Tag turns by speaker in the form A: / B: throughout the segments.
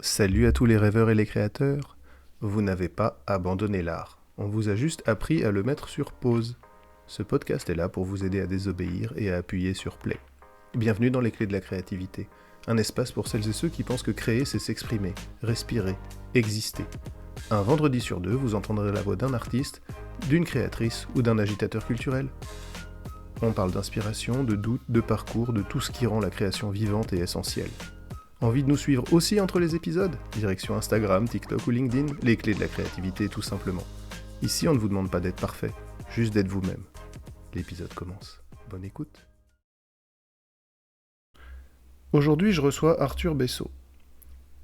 A: Salut à tous les rêveurs et les créateurs. Vous n'avez pas abandonné l'art. On vous a juste appris à le mettre sur pause. Ce podcast est là pour vous aider à désobéir et à appuyer sur play. Bienvenue dans les clés de la créativité. Un espace pour celles et ceux qui pensent que créer, c'est s'exprimer, respirer, exister. Un vendredi sur deux, vous entendrez la voix d'un artiste, d'une créatrice ou d'un agitateur culturel. On parle d'inspiration, de doute, de parcours, de tout ce qui rend la création vivante et essentielle. Envie de nous suivre aussi entre les épisodes? Direction Instagram, TikTok ou LinkedIn, les clés de la créativité tout simplement. Ici, on ne vous demande pas d'être parfait, juste d'être vous-même. L'épisode commence. Bonne écoute. Aujourd'hui, je reçois Arthur Bessot.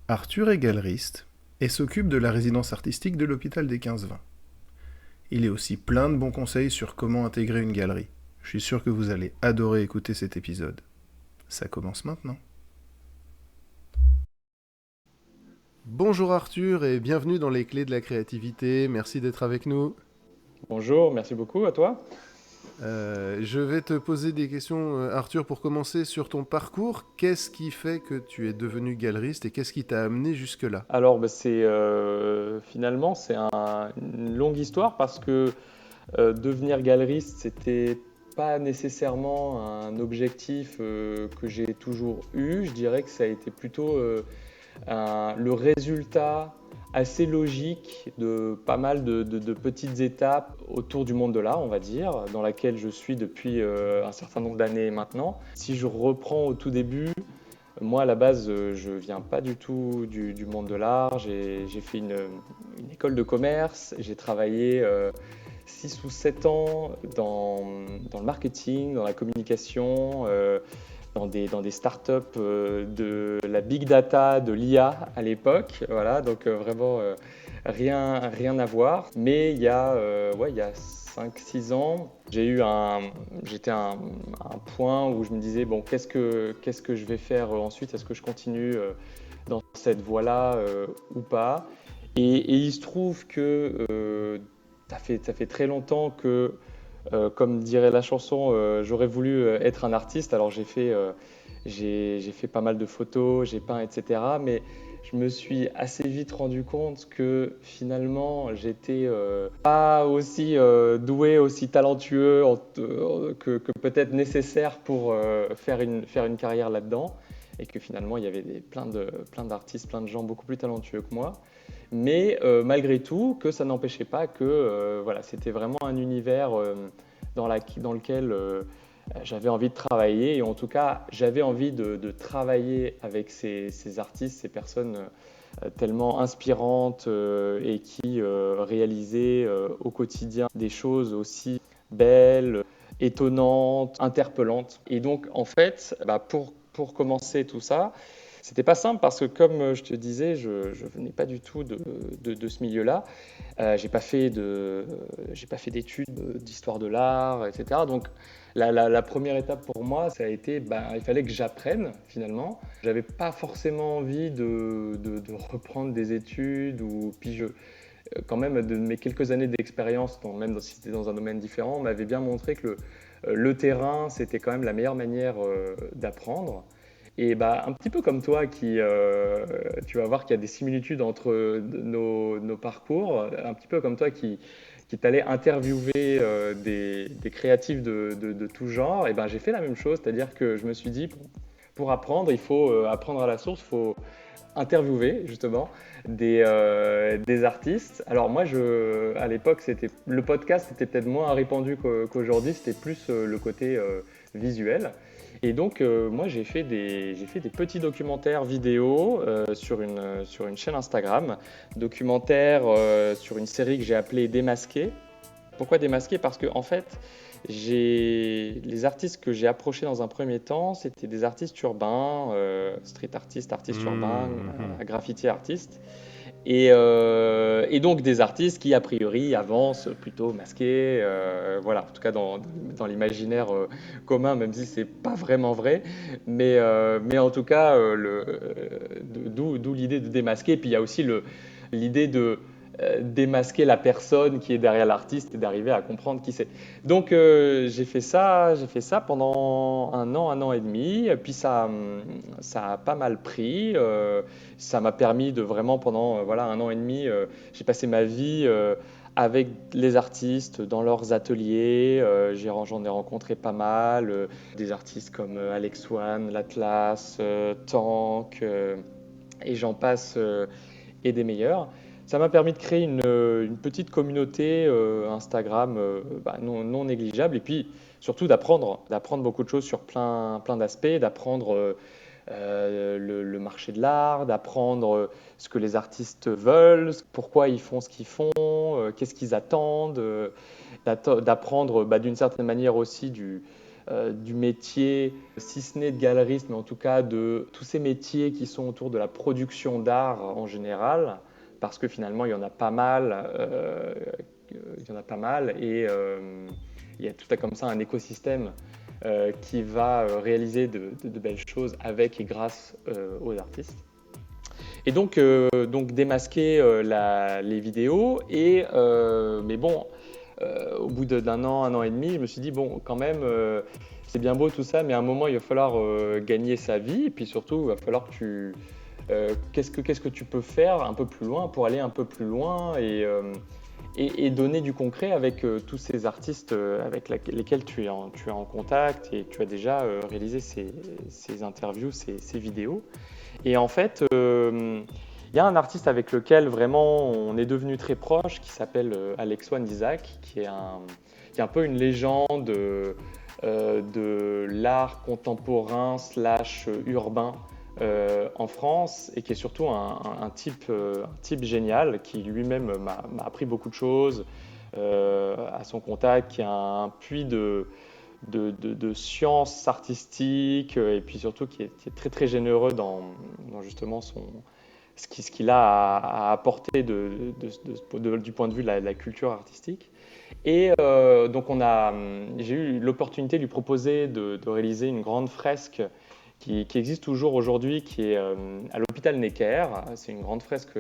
A: Arthur est galeriste et s'occupe de la résidence artistique de l'hôpital des 15-20. Il est aussi plein de bons conseils sur comment intégrer une galerie. Je suis sûr que vous allez adorer écouter cet épisode. Ça commence maintenant. Bonjour Arthur et bienvenue dans les clés de la créativité. Merci d'être avec nous.
B: Bonjour, merci beaucoup à toi.
A: Je vais te poser des questions, Arthur, pour commencer sur ton parcours. Qu'est-ce qui fait que tu es devenu galeriste et qu'est-ce qui t'a amené jusque-là?
B: Alors, finalement c'est une longue histoire parce que devenir galeriste, c'était pas nécessairement un objectif que j'ai toujours eu. Je dirais que ça a été plutôt le résultat assez logique de pas mal de petites étapes autour du monde de l'art, on va dire, dans laquelle je suis depuis un certain nombre d'années maintenant. Si je reprends au tout début, moi, à la base, je viens pas du tout du monde de l'art. J'ai fait une école de commerce. J'ai travaillé 6 ou 7 ans dans le marketing, dans la communication, dans des startups de la big data, de l'IA à l'époque. Voilà, donc vraiment rien à voir. Mais il y a 5 6 ans, j'étais à un point où je me disais, bon, qu'est-ce que je vais faire ensuite? Est-ce que je continue dans cette voie-là ou pas? Et il se trouve que ça fait très longtemps que, comme dirait la chanson, j'aurais voulu être un artiste. Alors j'ai fait pas mal de photos, j'ai peint, etc. Mais je me suis assez vite rendu compte que finalement, j'étais pas aussi doué, aussi talentueux que peut-être nécessaire pour faire une carrière là-dedans. Et que finalement, il y avait plein d'artistes, plein de gens beaucoup plus talentueux que moi. Mais malgré tout, que ça n'empêchait pas que voilà, c'était vraiment un univers dans lequel j'avais envie de travailler. Et en tout cas, j'avais envie de travailler avec ces artistes, ces personnes tellement inspirantes et qui réalisaient au quotidien des choses aussi belles, étonnantes, interpellantes. Et donc, en fait, pour commencer tout ça, c'était pas simple parce que, comme je te disais, je venais pas du tout de ce milieu-là. J'ai pas fait d'études d'histoire de l'art, etc. Donc, la première étape pour moi, ça a été, il fallait que j'apprenne finalement. J'avais pas forcément envie de reprendre des études quand même, de mes quelques années d'expérience, même si c'était dans un domaine différent, m'avait bien montré que le terrain, c'était quand même la meilleure manière d'apprendre. Et un petit peu comme toi, tu vas voir qu'il y a des similitudes entre nos parcours, un petit peu comme toi qui t'allais interviewer des créatifs de tout genre, et j'ai fait la même chose, c'est-à-dire que je me suis dit, pour apprendre, il faut apprendre à la source, il faut interviewer justement des artistes. Alors moi, à l'époque, le podcast était peut-être moins répandu qu'aujourd'hui, c'était plus le côté visuel. Et donc, moi, j'ai fait des petits documentaires vidéo sur une chaîne Instagram, documentaires sur une série que j'ai appelée Démasqué. Pourquoi Démasqué? Parce que, en fait, les artistes que j'ai approchés dans un premier temps, c'était des artistes urbains, street artistes, artistes urbains,
A: Mhm.
B: graffiti artistes. Et donc des artistes qui, a priori, avancent plutôt masqués, voilà, en tout cas dans l'imaginaire commun, même si c'est pas vraiment vrai. Mais en tout cas, d'où l'idée de démasquer. Puis il y a aussi l'idée démasquer la personne qui est derrière l'artiste et d'arriver à comprendre qui c'est. Donc j'ai fait ça pendant un an et demi, et puis ça a pas mal pris. Ça m'a permis de vraiment pendant voilà un an et demi, j'ai passé ma vie avec les artistes dans leurs ateliers. J'en ai rencontré pas mal, des artistes comme Alex One, l'Atlas, Tank, et j'en passe et des meilleurs. Ça m'a permis de créer une petite communauté Instagram non négligeable et puis surtout d'apprendre beaucoup de choses sur plein d'aspects, d'apprendre le marché de l'art, d'apprendre ce que les artistes veulent, pourquoi ils font ce qu'ils font, qu'est-ce qu'ils attendent, d'apprendre d'une certaine manière aussi du métier, si ce n'est de galeriste, mais en tout cas de tous ces métiers qui sont autour de la production d'art en général, parce que finalement il y en a pas mal, et il y a tout à comme ça un écosystème qui va réaliser de belles choses avec et grâce aux artistes. Et donc démasquer les vidéos, mais bon, au bout un an et demi, je me suis dit, bon, quand même, c'est bien beau tout ça, mais à un moment, il va falloir gagner sa vie, et puis surtout, il va falloir que qu'est-ce que tu peux faire un peu plus loin pour aller un peu plus loin et donner du concret avec tous ces artistes avec lesquels tu es en contact et tu as déjà réalisé ces interviews, ces vidéos. Et en fait, il y a un artiste avec lequel vraiment on est devenu très proche qui s'appelle Alex One Isaac, qui est un peu une légende de l'art contemporain / urbain en France et qui est surtout un type génial qui lui-même m'a appris beaucoup de choses à son contact, qui a un puits de sciences artistiques et puis surtout qui est très très généreux dans justement ce qu'il a à apporter du point de vue de la culture artistique. Et donc j'ai eu l'opportunité de lui proposer de réaliser une grande fresque qui existe toujours aujourd'hui, qui est à l'hôpital Necker. C'est une grande fresque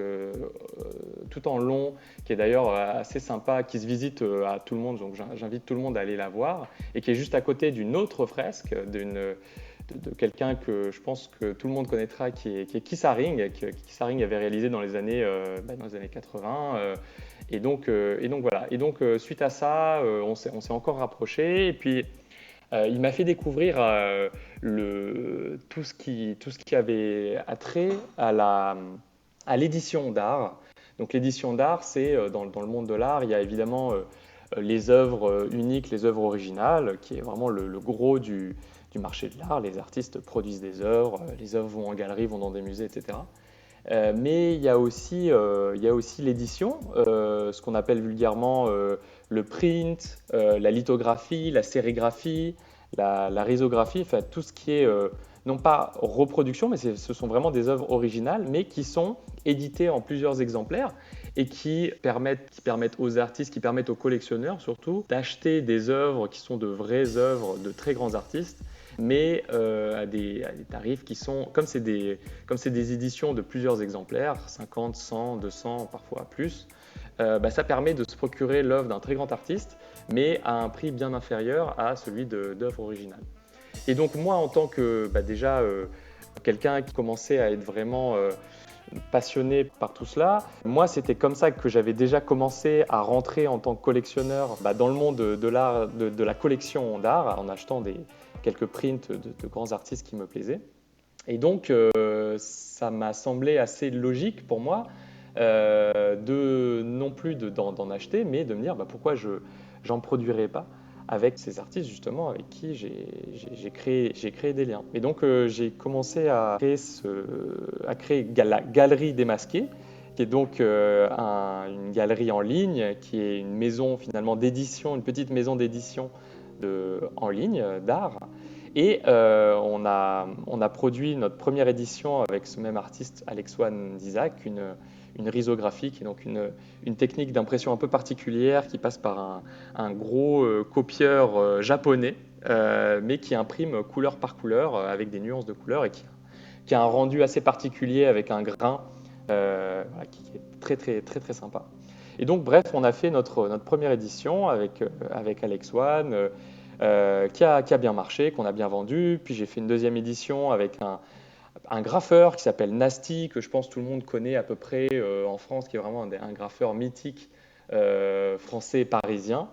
B: tout en long, qui est d'ailleurs assez sympa, qui se visite à tout le monde, donc j'invite tout le monde à aller la voir, et qui est juste à côté d'une autre fresque, de quelqu'un que je pense que tout le monde connaîtra, qui est Keith Haring, que Keith Haring avait réalisé dans les années 80. Et donc voilà. Et donc suite à ça, on s'est encore rapprochés. Et puis il m'a fait découvrir tout ce qui avait attrait à l'édition d'art. Donc l'édition d'art, c'est dans le monde de l'art, il y a évidemment les œuvres uniques, les œuvres originales, qui est vraiment le gros du marché de l'art. Les artistes produisent des œuvres, les œuvres vont en galerie, vont dans des musées, etc. Mais il y a aussi l'édition, ce qu'on appelle vulgairement le print, la lithographie, la sérigraphie, la risographie, enfin tout ce qui est non pas reproduction, mais ce sont vraiment des œuvres originales, mais qui sont éditées en plusieurs exemplaires et qui permettent aux artistes, qui permettent aux collectionneurs surtout, d'acheter des œuvres qui sont de vraies œuvres de très grands artistes, mais à des tarifs qui sont, comme c'est des éditions de plusieurs exemplaires, 50, 100, 200, parfois plus, ça permet de se procurer l'œuvre d'un très grand artiste, mais à un prix bien inférieur à celui d'œuvres originales. Et donc moi, en tant que déjà quelqu'un qui commençait à être vraiment passionné par tout cela, moi c'était comme ça que j'avais déjà commencé à rentrer en tant que collectionneur dans le monde de l'art, de la collection d'art, en achetant quelques prints de grands artistes qui me plaisaient. Et donc ça m'a semblé assez logique pour moi non plus d'en acheter, mais de me dire pourquoi j'en produirais pas avec ces artistes justement avec qui j'ai créé des liens. Et donc j'ai commencé à créer la Galerie Démasquée, qui est donc une galerie en ligne, qui est une maison finalement d'édition, une petite maison d'édition en ligne d'art. Et on a produit notre première édition avec ce même artiste, Alex One Isaac, une risographie, qui est donc une technique d'impression un peu particulière qui passe par un gros copieur japonais, mais qui imprime couleur par couleur avec des nuances de couleurs et qui a un rendu assez particulier avec un grain qui est très très très très sympa. Et donc, bref, on a fait notre première édition avec Alex One, qui a bien marché, qu'on a bien vendu. Puis j'ai fait une deuxième édition avec un graffeur qui s'appelle Nasty, que je pense tout le monde connaît à peu près en France, qui est vraiment un graffeur mythique français parisien,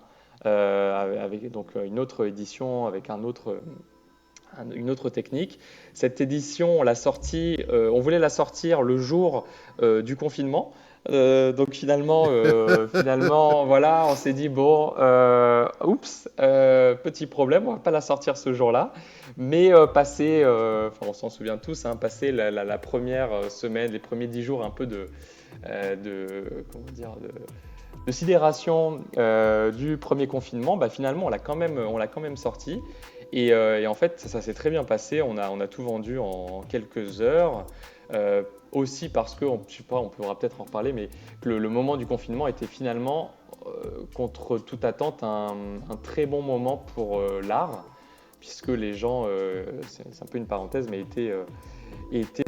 B: avec donc une autre édition avec une autre technique. Cette édition, on voulait la sortir le jour du confinement. Donc finalement, voilà, on s'est dit bon, oups, petit problème, on va pas la sortir ce jour-là, mais enfin, on s'en souvient tous, hein, passer la première semaine, les premiers 10 jours, un peu comment dire, de sidération du premier confinement, bah, finalement, on l'a quand même sorti. Et en fait, ça s'est très bien passé. On a tout vendu en quelques heures. Aussi parce que, je sais pas, on pourra peut-être en reparler, mais que le moment du confinement était finalement, contre toute attente, un très bon moment pour l'art, puisque les gens, c'est un peu une parenthèse, mais étaient,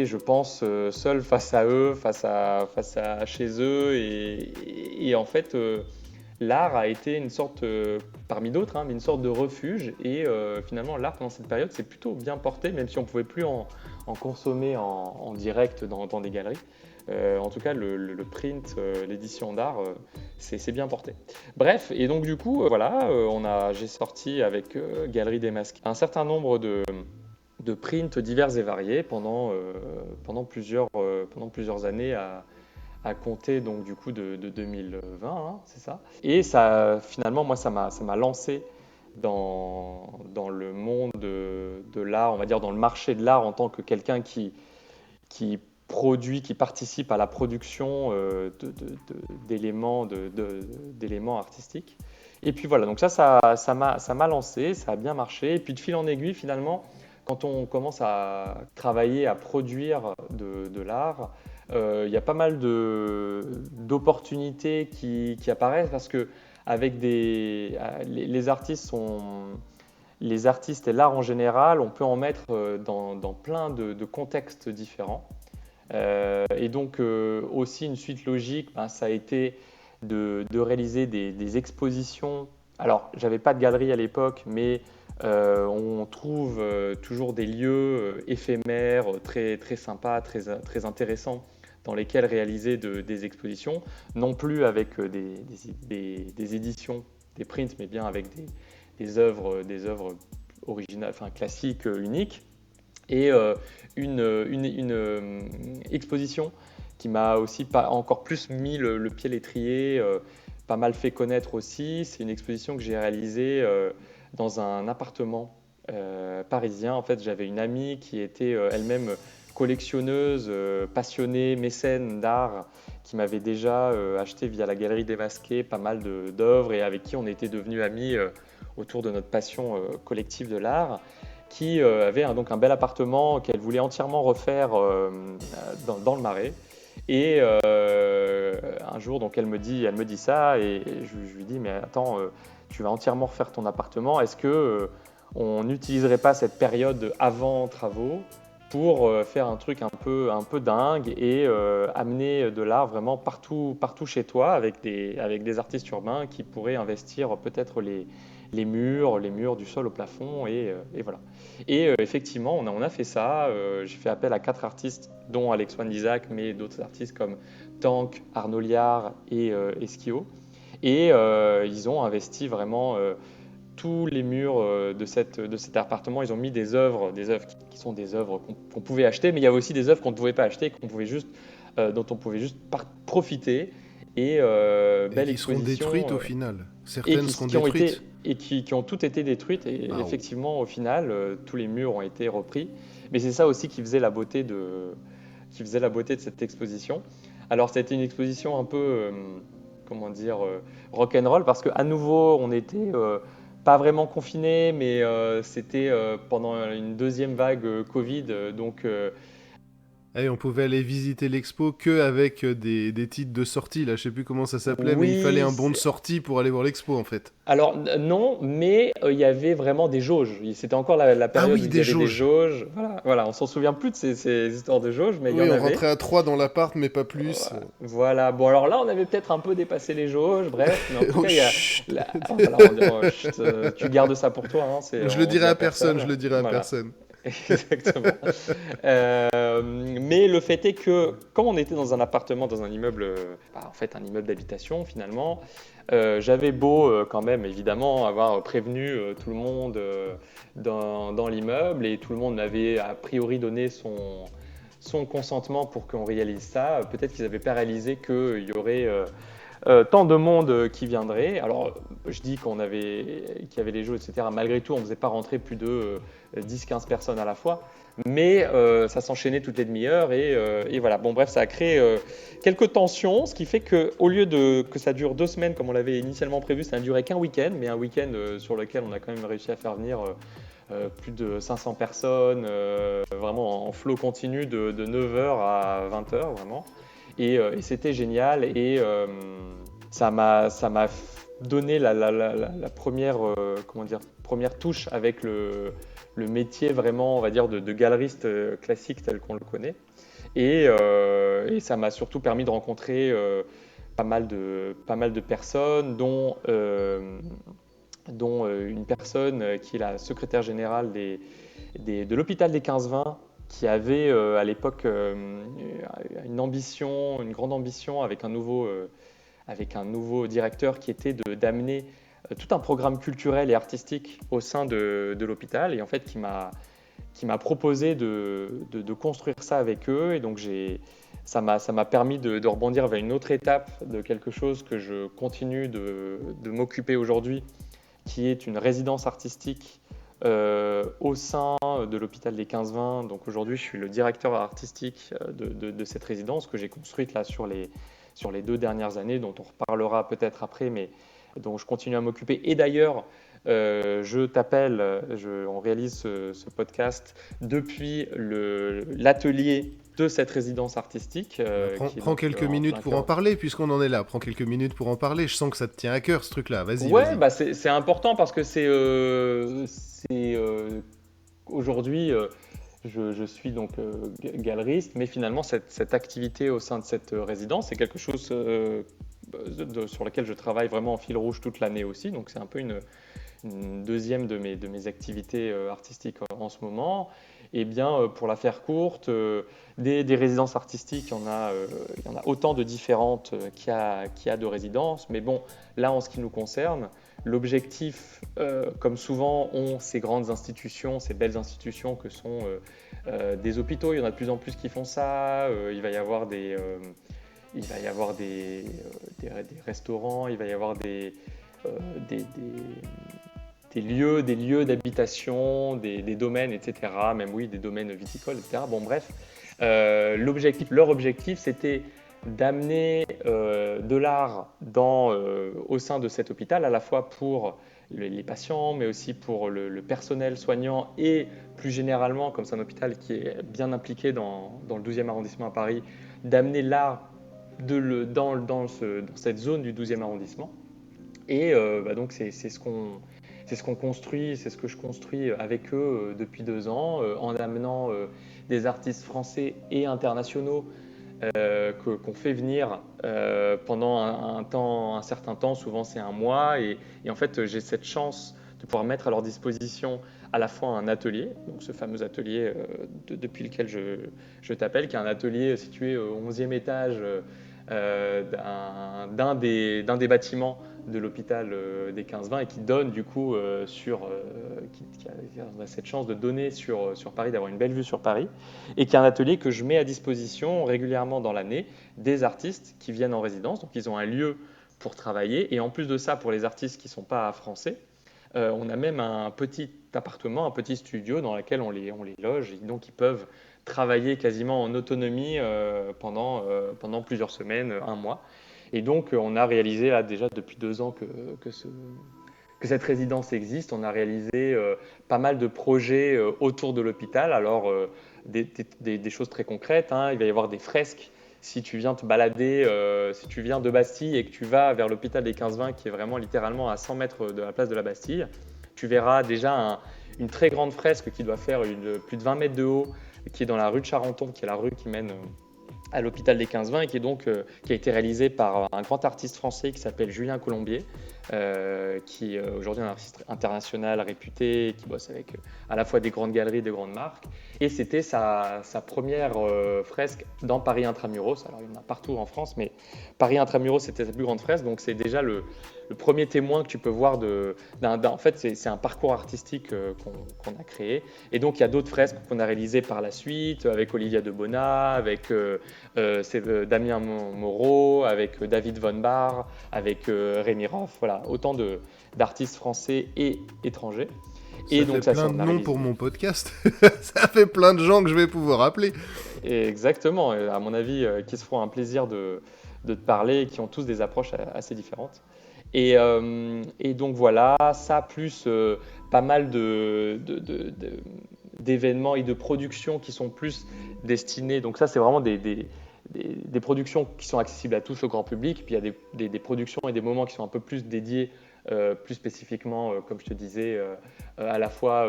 B: je pense, seuls face à eux, face à chez eux. Et en fait, l'art a été une sorte, parmi d'autres, hein, mais une sorte de refuge. Et finalement, l'art pendant cette période s'est plutôt bien porté, même si on ne pouvait plus en consommer en direct dans des galeries. En tout cas, le print, l'édition d'art, c'est bien porté. Bref, et donc du coup, voilà, j'ai sorti avec Galerie des Masques un certain nombre de prints divers et variés pendant plusieurs années à compter donc du coup de 2020, hein, c'est ça. Et ça, finalement, moi, ça m'a lancé dans le monde de l'art, on va dire dans le marché de l'art en tant que quelqu'un qui produit, qui participe à la production d'éléments artistiques. Et puis voilà, donc ça m'a lancé, ça a bien marché. Et puis de fil en aiguille, finalement, quand on commence à travailler, à produire de l'art, il y a pas mal d'opportunités qui apparaissent parce que avec les artistes les artistes et l'art en général, on peut en mettre dans plein de contextes différents. Et donc aussi une suite logique, ben, ça a été de réaliser des expositions. Alors, j'avais pas de galerie à l'époque, mais on trouve toujours des lieux éphémères, très, très sympas, très, très intéressants, dans lesquels réaliser des expositions, non plus avec des éditions, des prints, mais bien avec des œuvres originales, enfin classiques, uniques. Et une exposition qui m'a aussi encore plus mis le pied à l'étrier, pas mal fait connaître aussi. C'est une exposition que j'ai réalisée dans un appartement parisien. En fait, j'avais une amie qui était elle-même collectionneuse, passionnée, mécène d'art, qui m'avait déjà acheté via la Galerie des Masqués pas mal d'œuvres et avec qui on était devenus amis autour de notre passion collective de l'art, qui avait donc un bel appartement qu'elle voulait entièrement refaire dans le Marais. Et un jour, donc elle me dit ça, et je lui dis, mais attends, tu vas entièrement refaire ton appartement, est-ce que on n'utiliserait pas cette période avant travaux pour faire un truc un peu dingue et amener de l'art vraiment partout chez toi avec des artistes urbains qui pourraient investir peut-être les murs du sol au plafond et voilà. Et effectivement, on a fait ça. J'ai fait appel à 4 artistes, dont Alex Van Isaac, mais d'autres artistes comme Tank, Arnaud Liard et Esquio. Et ils ont investi vraiment tous les murs de cet appartement. Ils ont mis des œuvres qui sont des œuvres qu'on pouvait acheter, mais il y avait aussi des œuvres qu'on ne pouvait pas acheter, dont on pouvait juste profiter. Et
A: Et
B: belle
A: qui seront
B: exposition.
A: détruites au final.
B: Et
A: Certaines seront détruites.
B: qui ont toutes été détruites. Et
A: Waouh.
B: effectivement, au final, tous les murs ont été repris. Mais c'est ça aussi qui faisait la beauté de cette exposition. Alors, ça a été une exposition un peu, comment dire, rock'n'roll, parce qu'à nouveau, on était pas vraiment confinés, mais c'était pendant une deuxième vague Covid. Donc,
A: Et on pouvait aller visiter l'expo que avec des titres de sortie, là, je sais plus comment ça s'appelait, mais il fallait
B: Oui,
A: un bon de sortie pour aller voir l'expo, en fait.
B: alors non, mais il y avait vraiment des jauges. C'était encore la
A: Ah
B: période où
A: oui,
B: il y
A: des
B: avait des
A: jauges.
B: jauges. Voilà, voilà, on s'en souvient plus de ces histoires de jauges, mais il y
A: Oui,
B: en
A: on
B: avait.
A: rentrait à 3 dans l'appart, mais pas plus.
B: Voilà, bon alors là on avait peut-être un peu dépassé les jauges, bref, mais en tout
A: Oh,
B: cas il y a...
A: chut.
B: voilà, chut, tu gardes ça pour toi, hein,
A: Je le
B: on
A: dirai
B: dit à
A: à personne,
B: personne.
A: je le dirai à
B: Voilà,
A: personne.
B: exactement. Mais le fait est que, comme on était dans un appartement, dans un immeuble, en fait un immeuble d'habitation finalement, j'avais beau quand même évidemment avoir prévenu tout le monde dans l'immeuble et tout le monde m'avait a priori donné son consentement pour qu'on réalise ça. Peut-être qu'ils n'avaient pas réalisé qu'il y aurait tant de monde qui viendrait. Alors, je dis qu'il y avait les jeux, etc. Malgré tout, on ne faisait pas rentrer plus de 10-15 personnes à la fois. Mais ça s'enchaînait toutes les demi-heures et voilà. Bon, bref, ça a créé quelques tensions, ce qui fait qu'au lieu que ça dure 2 semaines comme on l'avait initialement prévu, ça n'a duré qu'un week-end, mais un week-end sur lequel on a quand même réussi à faire venir plus de 500 personnes, vraiment en flot continu de 9h à 20h, vraiment. Et c'était génial. Et ça m'a donné la première, comment dire, première touche avec le métier vraiment, on va dire, de galeriste classique tel qu'on le connaît. Et ça m'a surtout permis de rencontrer pas mal de personnes, dont une personne qui est la secrétaire générale de l'hôpital des 15-20, qui avait à l'époque une ambition, une grande ambition avec un nouveau directeur qui était d'amener tout un programme culturel et artistique au sein de l'hôpital et en fait qui m'a proposé de construire ça avec eux et donc ça m'a permis de rebondir vers une autre étape de quelque chose que je continue de m'occuper aujourd'hui qui est une résidence artistique au sein de l'hôpital des 15-20. Donc aujourd'hui, je suis le directeur artistique de cette résidence que j'ai construite là sur les 2 dernières années, dont on reparlera peut-être après, mais dont je continue à m'occuper. Et d'ailleurs, je t'appelle, on réalise ce podcast depuis l'atelier de cette résidence artistique,
A: Bah,
B: qui est
A: prends
B: donc
A: quelques
B: en
A: minutes
B: plein
A: pour en
B: cœur.
A: parler, puisqu'on en est là. Prends quelques minutes pour en parler. Je sens que ça te tient à cœur, ce truc-là. Vas-y,
B: Ouais,
A: vas-y.
B: bah c'est important parce que aujourd'hui, je suis donc galeriste, mais finalement, cette activité au sein de cette résidence, c'est quelque chose sur lequel je travaille vraiment en fil rouge toute l'année aussi. Donc, c'est un peu une deuxième de mes activités artistiques en ce moment. Et bien, pour la faire courte, des résidences artistiques, il y en a autant de différentes qu'il y a de résidences. Mais bon, là, en ce qui nous concerne, l'objectif, comme souvent ont ces grandes institutions, ces belles institutions que sont des hôpitaux, il y en a de plus en plus qui font ça. Il va y avoir des restaurants, il va y avoir euh, des, des- des lieux d'habitation, des domaines, etc. Même oui, des domaines viticoles, etc. Bon, bref, leur objectif, c'était d'amener de l'art au sein de cet hôpital, à la fois pour les patients, mais aussi pour le personnel soignant et plus généralement, comme c'est un hôpital qui est bien impliqué dans le 12e arrondissement à Paris, d'amener l'art dans cette zone du 12e arrondissement. Et donc c'est ce qu'on construit, c'est ce que je construis avec eux depuis 2 ans, en amenant des artistes français et internationaux qu'on fait venir pendant un certain temps, souvent c'est un mois, et en fait j'ai cette chance de pouvoir mettre à leur disposition à la fois un atelier, donc ce fameux atelier depuis lequel je t'appelle, qui est un atelier situé au 11e étage d'un des bâtiments de l'hôpital des 15-20 et qui donne du coup qui a cette chance de donner sur Paris, d'avoir une belle vue sur Paris, et qui est un atelier que je mets à disposition régulièrement dans l'année des artistes qui viennent en résidence. Donc ils ont un lieu pour travailler, et en plus de ça, pour les artistes qui ne sont pas français, on a même un petit appartement, un petit studio dans lequel on les loge, et donc ils peuvent travailler quasiment en autonomie pendant plusieurs semaines, un mois. Et donc on a réalisé là déjà depuis 2 ans que que cette résidence existe. On a réalisé pas mal de projets autour de l'hôpital. Alors, des choses très concrètes, hein. Il va y avoir des fresques. Si tu viens te balader, si tu viens de Bastille et que tu vas vers l'hôpital des 15-20, qui est vraiment littéralement à 100 mètres de la place de la Bastille, tu verras déjà une très grande fresque qui doit faire plus de 20 mètres de haut, qui est dans la rue de Charenton, qui est la rue qui mène à l'hôpital des 15-20 et qui a été réalisé par un grand artiste français qui s'appelle Julien Colombier, qui est aujourd'hui un artiste international réputé, qui bosse avec à la fois des grandes galeries, des grandes marques. Et c'était sa première fresque dans Paris Intramuros. Alors il y en a partout en France, mais Paris Intramuros, c'était sa plus grande fresque. Donc c'est déjà le premier témoin que tu peux voir en fait, c'est un parcours artistique qu'on a créé. Et donc, il y a d'autres fresques qu'on a réalisées par la suite, avec Olivia de Bona, avec Damien Moreau, avec David Von Bar, avec Rémi Roff. Voilà, autant d'artistes français et étrangers.
A: Ça fait plein de noms pour mon podcast. Ça fait plein de gens que je vais pouvoir appeler.
B: Et exactement. Et à mon avis, qui se feront un plaisir de te parler et qui ont tous des approches assez différentes. Et donc voilà, ça plus pas mal d'événements et de productions qui sont plus destinés. Donc ça, c'est vraiment des productions qui sont accessibles à tous, au grand public. Puis il y a des productions et des moments qui sont un peu plus dédiés, plus spécifiquement, comme je te disais, à la fois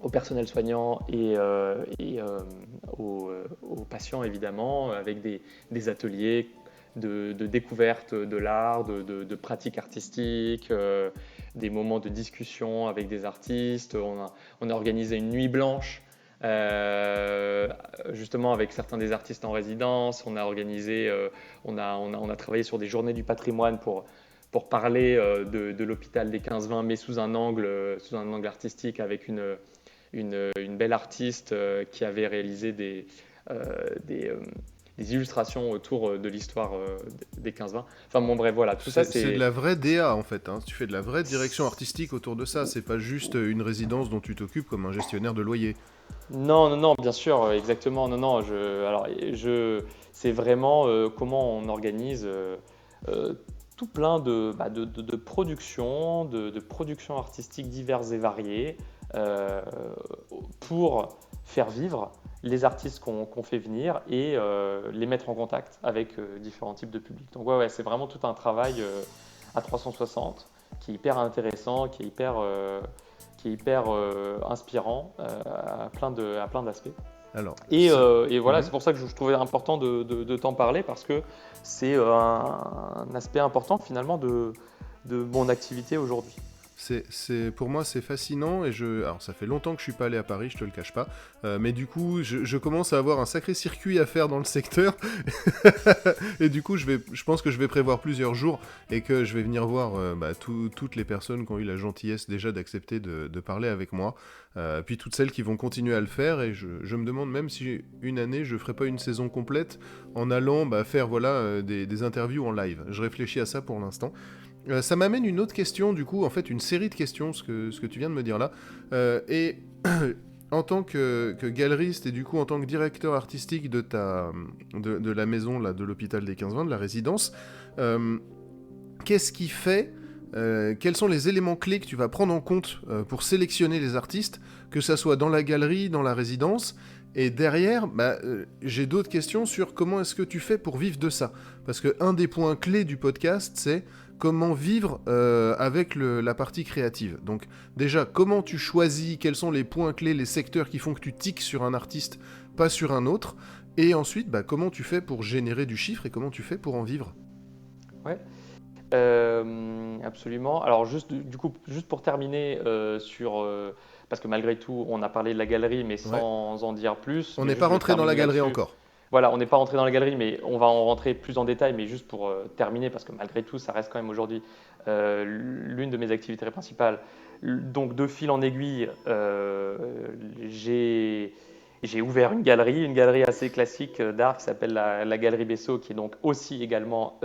B: au personnel soignant et aux patients, évidemment, avec des ateliers de découverte de l'art, de pratiques artistiques, des moments de discussion avec des artistes. On a organisé une nuit blanche, justement avec certains des artistes en résidence. On a travaillé sur des journées du patrimoine pour parler de l'hôpital des 15-20, mais sous un angle artistique, avec une belle artiste qui avait réalisé des illustrations autour de l'histoire des 15-20. Enfin bon, bref, voilà, tout ça
A: c'est de la vraie DA en fait, hein. Tu fais de la vraie direction artistique autour de ça, c'est pas juste une résidence dont tu t'occupes comme un gestionnaire de loyer.
B: Non, bien sûr, exactement. Non, c'est vraiment comment on organise tout plein de productions, de productions artistiques diverses et variées pour faire vivre les artistes qu'on fait venir et les mettre en contact avec différents types de publics. Donc ouais, c'est vraiment tout un travail à 360 qui est hyper intéressant, qui est hyper inspirant à plein d'aspects.
A: Alors,
B: et voilà, c'est pour ça que je trouvais important de t'en parler, parce que c'est un aspect important finalement de mon activité aujourd'hui.
A: Pour moi, c'est fascinant, et alors ça fait longtemps que je suis pas allé à Paris, je te le cache pas, mais du coup, je commence à avoir un sacré circuit à faire dans le secteur, et du coup, je pense que je vais prévoir plusieurs jours, et que je vais venir voir toutes les personnes qui ont eu la gentillesse déjà d'accepter de parler avec moi, puis toutes celles qui vont continuer à le faire, et je me demande même si une année, je ferai pas une saison complète en allant faire des interviews en live. Je réfléchis à ça pour l'instant. Ça m'amène une autre question, du coup, en fait, une série de questions, ce que tu viens de me dire là. Et en tant que galeriste et du coup en tant que directeur artistique de la maison, là, de l'hôpital des 15-20, de la résidence, qu'est-ce qui fait, quels sont les éléments clés que tu vas prendre en compte pour sélectionner les artistes, que ça soit dans la galerie, dans la résidence? Et derrière, j'ai d'autres questions sur comment est-ce que tu fais pour vivre de ça. Parce qu'un des points clés du podcast, c'est comment vivre avec la partie créative. Donc déjà, comment tu choisis, quels sont les points clés, les secteurs qui font que tu tiques sur un artiste, pas sur un autre. Et ensuite, comment tu fais pour générer du chiffre et comment tu fais pour en vivre?
B: Ouais, absolument. Alors juste pour terminer parce que malgré tout, on a parlé de la galerie, mais sans en dire plus.
A: On n'est pas rentré dans la galerie encore.
B: Voilà, on n'est pas rentré dans la galerie, mais on va en rentrer plus en détail. Mais juste pour terminer, parce que malgré tout, ça reste quand même aujourd'hui l'une de mes activités principales. Donc, de fil en aiguille, j'ai ouvert une galerie assez classique d'art qui s'appelle la Galerie Bessot, qui est donc aussi également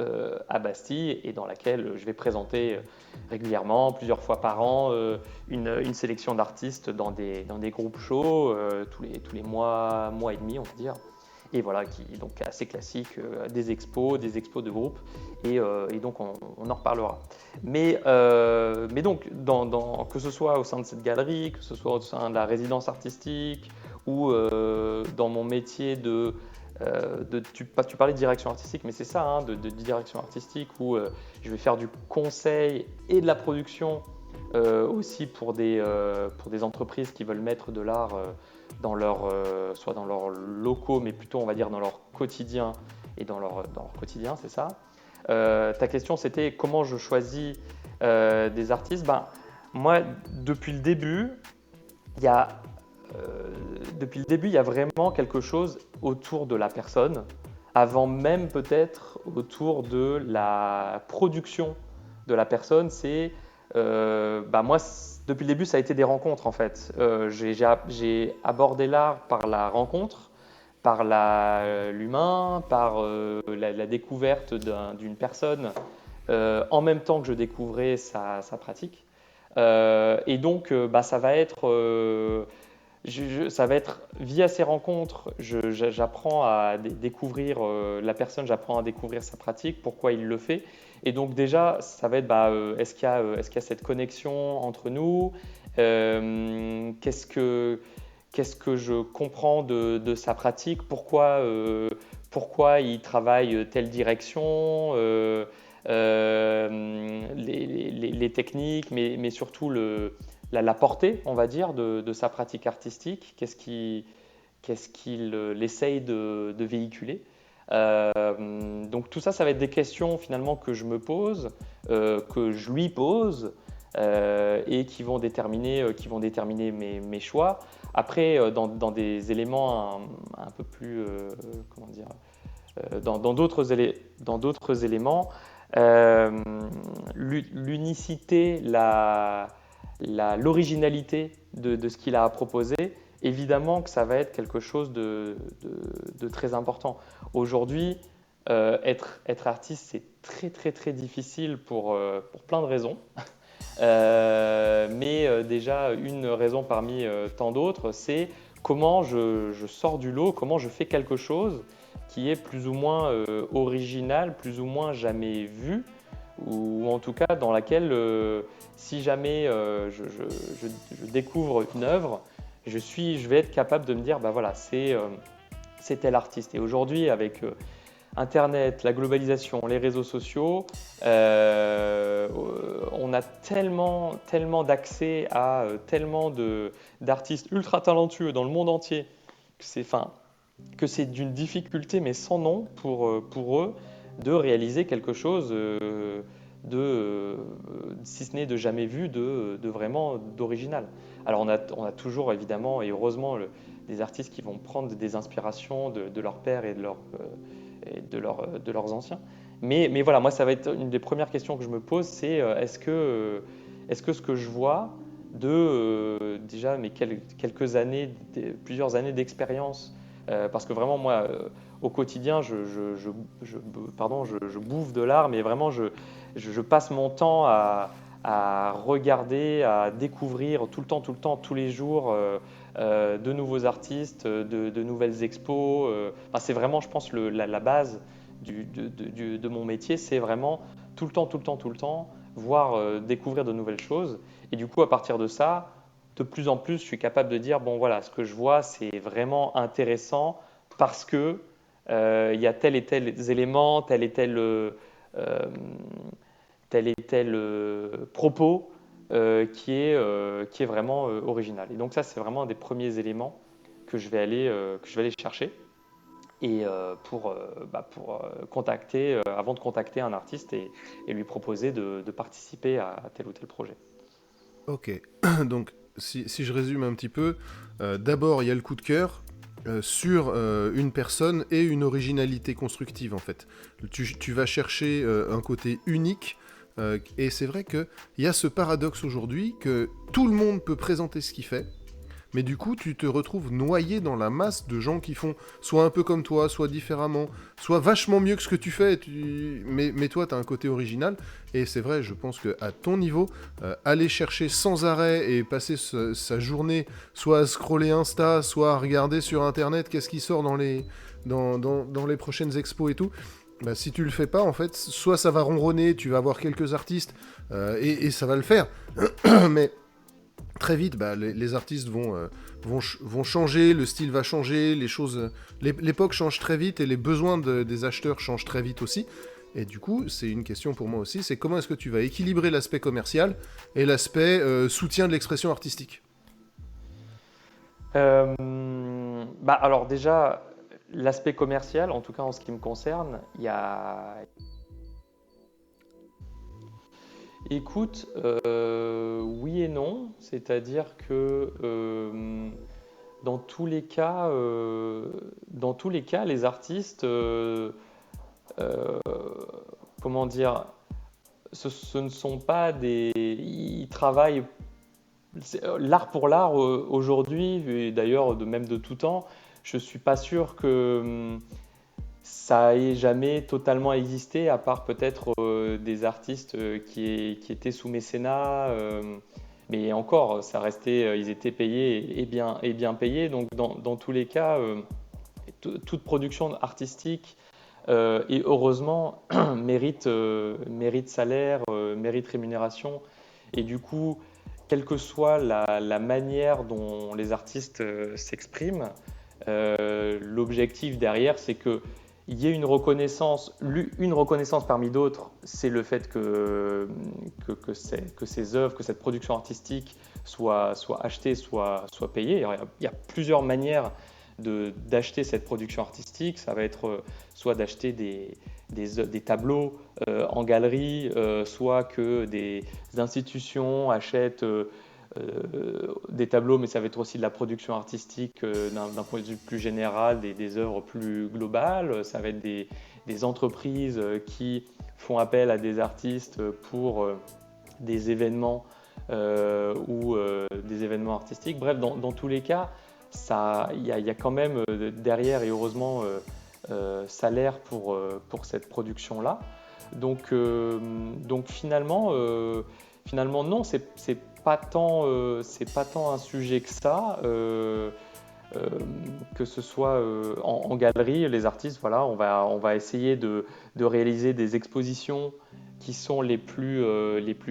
B: à Bastille, et dans laquelle je vais présenter régulièrement, plusieurs fois par an, une sélection d'artistes dans des groupes shows tous les mois et demi, on va dire. et voilà, qui est donc assez classique, des expos de groupe, et donc on en reparlera. Mais donc, que ce soit au sein de cette galerie, que ce soit au sein de la résidence artistique, ou dans mon métier tu parlais de direction artistique, mais c'est ça, hein, de direction artistique, où je vais faire du conseil et de la production aussi pour des entreprises qui veulent mettre de l'art soit dans leurs locaux, mais plutôt on va dire dans leur quotidien, et dans leur quotidien, c'est ça. Ta question, c'était comment je choisis des artistes. Moi, depuis le début, il y a vraiment quelque chose autour de la personne, avant même peut-être autour de la production de la personne. Moi, depuis le début, ça a été des rencontres en fait. J'ai abordé l'art par la rencontre, par l'humain, par la découverte d'une personne, en même temps que je découvrais sa pratique. Et donc, ça va être via ces rencontres, j'apprends à découvrir la personne, j'apprends à découvrir sa pratique, pourquoi il le fait. Et donc déjà, ça va être est-ce qu'il y a cette connexion entre nous, qu'est-ce que je comprends de sa pratique, pourquoi il travaille telle direction, les techniques, mais surtout la portée, on va dire, de sa pratique artistique, qu'est-ce qu'il essaye de véhiculer. Donc tout ça, ça va être des questions finalement que je me pose, que je lui pose, et qui vont déterminer mes choix. Après, dans des éléments un peu plus, comment dire, dans d'autres éléments, l'unicité, l'originalité de ce qu'il a à proposer, évidemment que ça va être quelque chose de très important. Aujourd'hui, être artiste, c'est très très très difficile pour plein de raisons. Mais déjà, une raison parmi tant d'autres, c'est comment je sors du lot, comment je fais quelque chose qui est plus ou moins original, plus ou moins jamais vu, ou en tout cas dans laquelle, si jamais je découvre une œuvre, je vais être capable de me dire, voilà, c'est tel artiste. Et aujourd'hui, avec Internet, la globalisation, les réseaux sociaux, on a tellement d'accès à tellement d'artistes ultra talentueux dans le monde entier que c'est d'une difficulté mais sans nom pour eux de réaliser quelque chose si ce n'est de jamais vu, de vraiment d'original. Alors on a toujours évidemment et heureusement des artistes qui vont prendre des inspirations de leurs pairs et de leurs anciens. Mais voilà, moi ça va être une des premières questions que je me pose, c'est est-ce que ce que je vois déjà quelques années, plusieurs années d'expérience, parce que vraiment moi au quotidien je bouffe de l'art, mais vraiment je passe mon temps à regarder, à découvrir tout le temps, tous les jours de nouveaux artistes, de nouvelles expos. C'est vraiment, je pense, la base de mon métier, c'est vraiment tout le temps, voir, découvrir de nouvelles choses. Et du coup, à partir de ça, de plus en plus, je suis capable de dire, bon voilà, ce que je vois, c'est vraiment intéressant parce que y a tel et tel élément, tel et tel propos qui est vraiment original. Et donc ça, c'est vraiment un des premiers éléments que je vais aller chercher et pour contacter, avant de contacter un artiste et lui proposer de participer à tel ou tel projet.
A: Ok, donc si je résume un petit peu, d'abord il y a le coup de cœur sur une personne et une originalité constructive en fait. Tu vas chercher un côté unique. Et c'est vrai qu'il y a ce paradoxe aujourd'hui que tout le monde peut présenter ce qu'il fait, mais du coup tu te retrouves noyé dans la masse de gens qui font soit un peu comme toi, soit différemment, soit vachement mieux que ce que tu fais, mais toi tu as un côté original, et c'est vrai, je pense qu'à ton niveau, aller chercher sans arrêt et passer sa journée soit à scroller Insta, soit à regarder sur Internet qu'est-ce qui sort dans les dans les prochaines expos et tout. Bah, si tu le fais pas, en fait, soit ça va ronronner, tu vas avoir quelques artistes et ça va le faire, mais très vite, bah, les artistes vont changer, le style va changer, l'époque change très vite et les besoins des acheteurs changent très vite aussi. Et du coup, c'est une question pour moi aussi, c'est comment est-ce que tu vas équilibrer l'aspect commercial et l'aspect soutien de l'expression artistique.
B: Alors déjà, l'aspect commercial, en tout cas en ce qui me concerne, il y a... Écoute, oui et non, c'est-à-dire que dans tous les cas, les artistes, euh, comment dire, ce ne sont pas des, ils travaillent l'art pour l'art aujourd'hui, et d'ailleurs même de tout temps. Je suis pas sûr que ça ait jamais totalement existé, à part peut-être des artistes qui étaient sous mécénat. Mais encore, ça restait, ils étaient payés et bien payés. Donc dans tous les cas, toute production artistique et heureusement mérite salaire, mérite rémunération. Et du coup, quelle que soit la manière dont les artistes s'expriment, l'objectif derrière, c'est que il y ait une reconnaissance parmi d'autres, c'est le fait que ces œuvres, que cette production artistique soit achetée, soit payée. Alors, il y a plusieurs manières d'acheter cette production artistique. Ça va être soit d'acheter des tableaux en galerie, soit que des institutions achètent des tableaux, mais ça va être aussi de la production artistique d'un point de vue plus général, des œuvres plus globales. Ça va être des entreprises qui font appel à des artistes pour des événements ou des événements artistiques. Bref, dans tous les cas, il y a quand même derrière, et heureusement, salaire pour cette production-là. Donc finalement, non, c'est pas tant un sujet que ça. Que ce soit en galerie, les artistes, voilà, on va essayer de réaliser des expositions qui sont les plus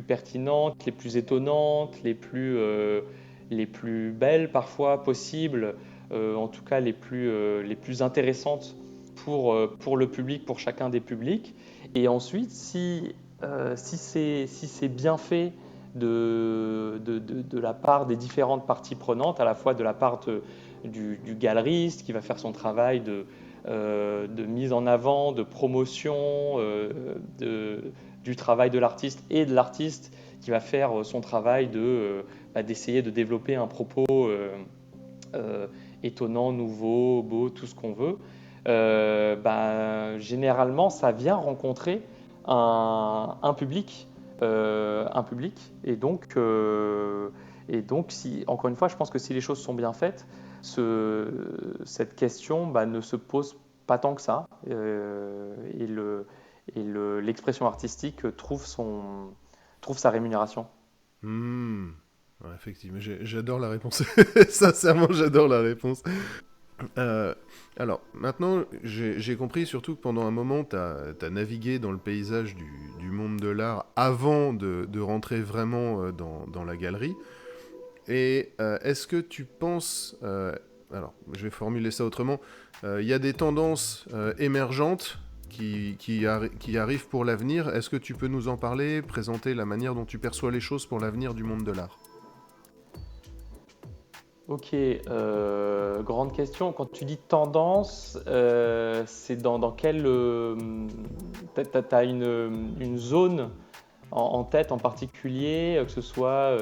B: pertinentes, les plus étonnantes, les plus belles parfois possibles, en tout cas les plus intéressantes pour le public, pour chacun des publics. Et ensuite, si c'est bien fait de la part des différentes parties prenantes, à la fois de la part du galeriste qui va faire son travail de mise en avant, de promotion du travail de l'artiste, et de l'artiste qui va faire son travail d'essayer de développer un propos étonnant, nouveau, beau, tout ce qu'on veut. Généralement, ça vient rencontrer un public. Encore une fois, je pense que si les choses sont bien faites, cette question ne se pose pas tant que ça, l'expression artistique trouve sa rémunération.
A: Ouais, effectivement, j'adore la réponse. Sincèrement, j'adore la réponse. Alors, maintenant, j'ai compris surtout que pendant un moment, tu as navigué dans le paysage du monde de l'art avant de rentrer vraiment dans la galerie. Et est-ce que tu penses... alors, je vais formuler ça autrement. Il y a des tendances émergentes qui arrivent pour l'avenir. Est-ce que tu peux nous en parler, présenter la manière dont tu perçois les choses pour l'avenir du monde de l'art ?
B: Ok, grande question. Quand tu dis tendance, c'est dans quelle... tu as une zone en tête en particulier, que ce soit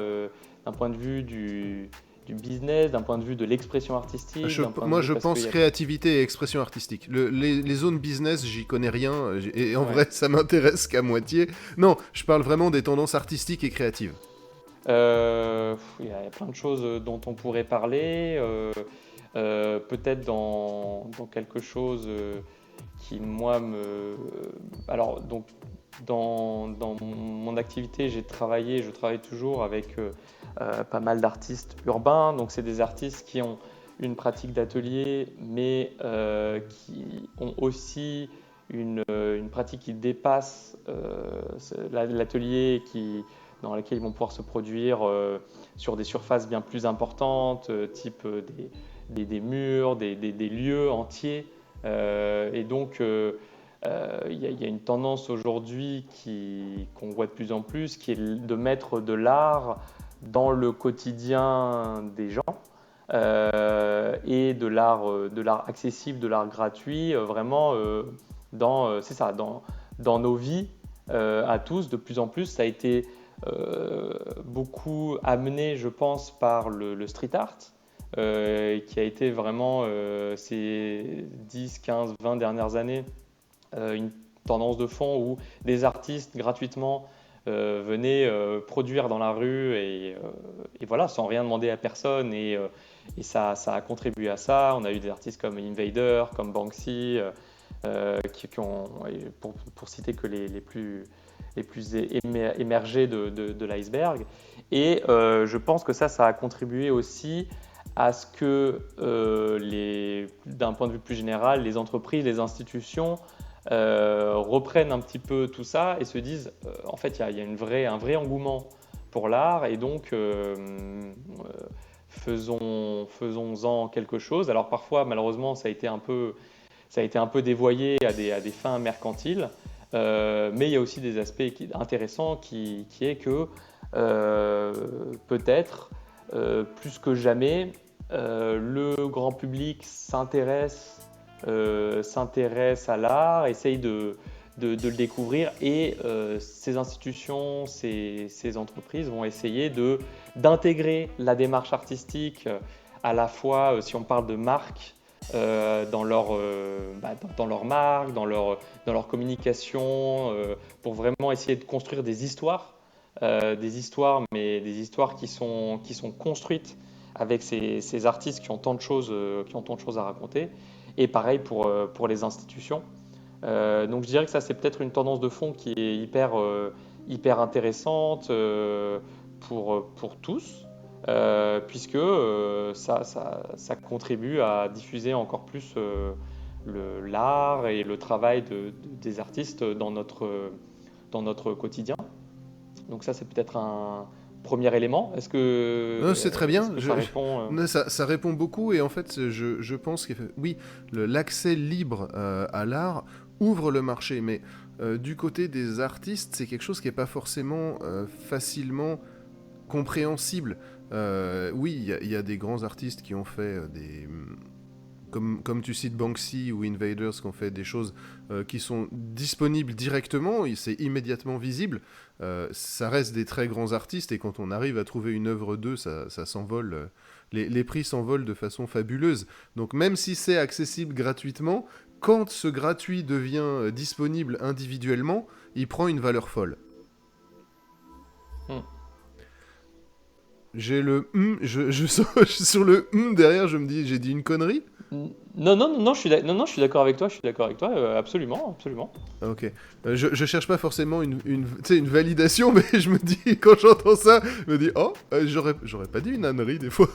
B: d'un point de vue du business, d'un point de vue de l'expression artistique.
A: Moi, je pense créativité et expression artistique. Les zones business, j'y connais rien, et en vrai, ça m'intéresse qu'à moitié. Non, je parle vraiment des tendances artistiques et créatives.
B: Il y a plein de choses dont on pourrait parler. Peut-être dans quelque chose qui, moi, Alors, donc, dans mon activité, je travaille toujours avec pas mal d'artistes urbains. Donc, c'est des artistes qui ont une pratique d'atelier, mais qui ont aussi une pratique qui dépasse l'atelier, dans laquelle ils vont pouvoir se produire sur des surfaces bien plus importantes, type des murs, des lieux entiers. Et donc, il y a une tendance aujourd'hui qu'on voit de plus en plus, qui est de mettre de l'art dans le quotidien des gens, et de l'art accessible, de l'art gratuit, vraiment c'est ça, dans nos vies à tous. De plus en plus, ça a été beaucoup amené, je pense, par le street art, qui a été vraiment ces 10, 15, 20 dernières années une tendance de fond où des artistes gratuitement venaient produire dans la rue et voilà, sans rien demander à personne. Et ça a contribué à ça. On a eu des artistes comme Invader, comme Banksy, qui ont, pour citer que les plus émergés de l'iceberg. Et je pense que ça a contribué aussi à ce que, d'un point de vue plus général, les entreprises, les institutions reprennent un petit peu tout ça et se disent, en fait, il y a un vrai engouement pour l'art, et donc faisons-en quelque chose. Alors parfois, malheureusement, ça a été un peu dévoyé à des fins mercantiles, mais il y a aussi des aspects intéressants qui est que peut-être plus que jamais, le grand public s'intéresse à l'art, essaye de le découvrir, et ces institutions, ces entreprises vont essayer d'intégrer la démarche artistique, à la fois, si on parle de marque, dans leur marque, dans leur communication, pour vraiment essayer de construire des histoires, mais des histoires qui sont construites avec ces artistes qui ont tant de choses à raconter. Et pareil pour les institutions. Donc je dirais que ça, c'est peut-être une tendance de fond qui est hyper intéressante pour tous, puisque ça contribue à diffuser encore plus l'art et le travail des artistes dans notre quotidien. Donc ça, c'est peut-être un premier élément.
A: C'est très bien.
B: Ça répond
A: Ça répond beaucoup, et en fait, je pense que oui, l'accès libre à l'art ouvre le marché, mais du côté des artistes, c'est quelque chose qui n'est pas forcément facilement compréhensible. Oui, il y a des grands artistes qui ont fait comme tu cites Banksy ou Invaders, qui ont fait des choses qui sont disponibles directement, c'est immédiatement visible. Ça reste des très grands artistes, et quand on arrive à trouver une œuvre d'eux, ça s'envole. Les prix s'envolent de façon fabuleuse. Donc même si c'est accessible gratuitement, quand ce gratuit devient disponible individuellement, il prend une valeur folle. J'ai le sur le derrière, je me dis, j'ai dit une connerie.
B: Non, je suis d'accord avec toi, absolument, absolument.
A: Ok. Je cherche pas forcément tu sais, une validation, mais je me dis, quand j'entends ça, je me dis, oh, j'aurais pas dit une ânerie des fois.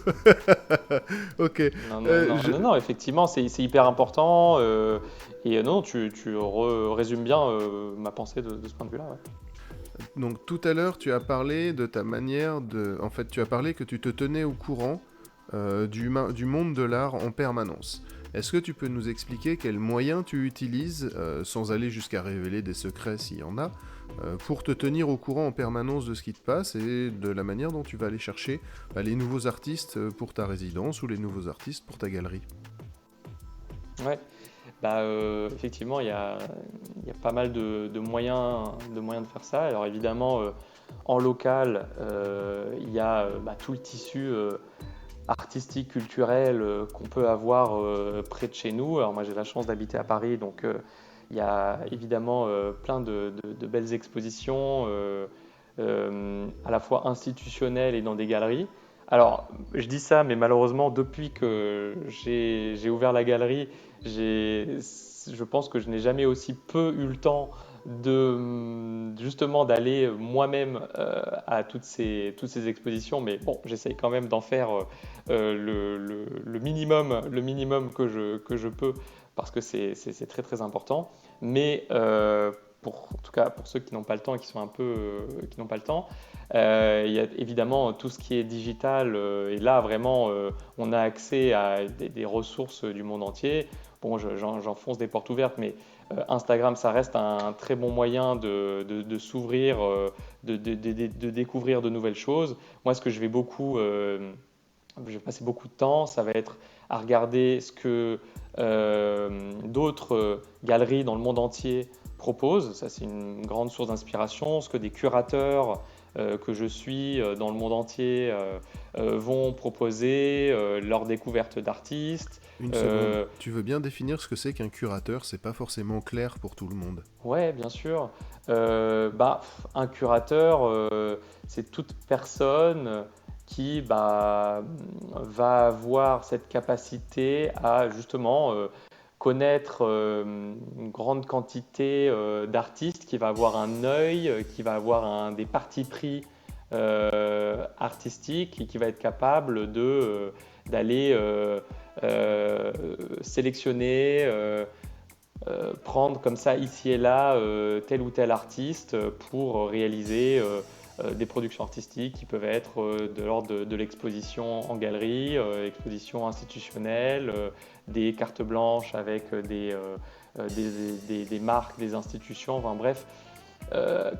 A: Ok.
B: Non, effectivement, c'est hyper important. Et non, tu résumes bien ma pensée de ce point de vue-là. Ouais.
A: Donc tout à l'heure, tu as parlé de ta manière de... En fait, tu as parlé que tu te tenais au courant du monde de l'art en permanence. Est-ce que tu peux nous expliquer quels moyens tu utilises, sans aller jusqu'à révéler des secrets s'il y en a, pour te tenir au courant en permanence de ce qui te passe et de la manière dont tu vas aller chercher les nouveaux artistes pour ta résidence ou les nouveaux artistes pour ta galerie?
B: Ouais. Effectivement, il y a pas mal de moyens de faire ça. Alors évidemment, en local, il y a tout le tissu artistique, culturel qu'on peut avoir près de chez nous. Alors moi, j'ai la chance d'habiter à Paris, donc il y a évidemment plein de belles expositions, à la fois institutionnelles et dans des galeries. Alors, je dis ça, mais malheureusement, depuis que j'ai ouvert la galerie, je pense que je n'ai jamais aussi peu eu le temps justement d'aller moi-même à toutes ces expositions, mais bon, j'essaye quand même d'en faire le minimum que je peux, parce que c'est très très important. Mais en tout cas pour ceux qui n'ont pas le temps et qui sont un peu qui n'ont pas le temps, il y a évidemment tout ce qui est digital, et là vraiment on a accès à des ressources du monde entier. Bon, j'enfonce des portes ouvertes, mais Instagram, ça reste un très bon moyen de s'ouvrir, de découvrir de nouvelles choses. Moi, ce que je vais passer beaucoup de temps, ça va être à regarder ce que d'autres galeries dans le monde entier proposent. Ça, c'est une grande source d'inspiration. Ce que des curateurs que je suis dans le monde entier vont proposer, leur découverte d'artistes.
A: Une seconde. Tu veux bien définir ce que c'est qu'un curateur? C'est pas forcément clair pour tout le monde.
B: Ouais, bien sûr. Un curateur, c'est toute personne qui va avoir cette capacité à justement connaître une grande quantité d'artistes, qui va avoir un œil, qui va avoir des partis pris artistiques et qui va être capable d'aller sélectionner. Prendre comme ça ici et là tel ou tel artiste pour réaliser des productions artistiques qui peuvent être de l'ordre de l'exposition en galerie, exposition institutionnelle, des cartes blanches avec des marques, des institutions, enfin bref,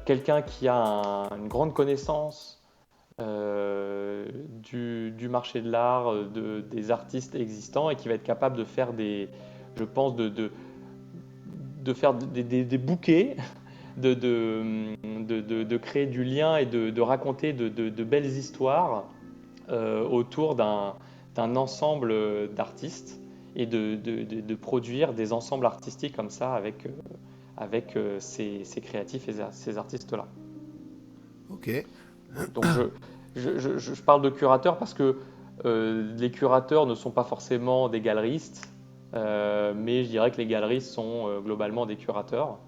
B: quelqu'un qui a une grande connaissance du marché de l'art, des artistes existants, et qui va être capable de faire je pense, de faire des bouquets, de créer du lien et de raconter de belles histoires autour d'un ensemble d'artistes, et de produire des ensembles artistiques comme ça avec ces créatifs et ces artistes-là.
A: Ok.
B: Donc je parle de curateurs parce que les curateurs ne sont pas forcément des galeristes. Mais je dirais que les galeristes sont globalement des curateurs.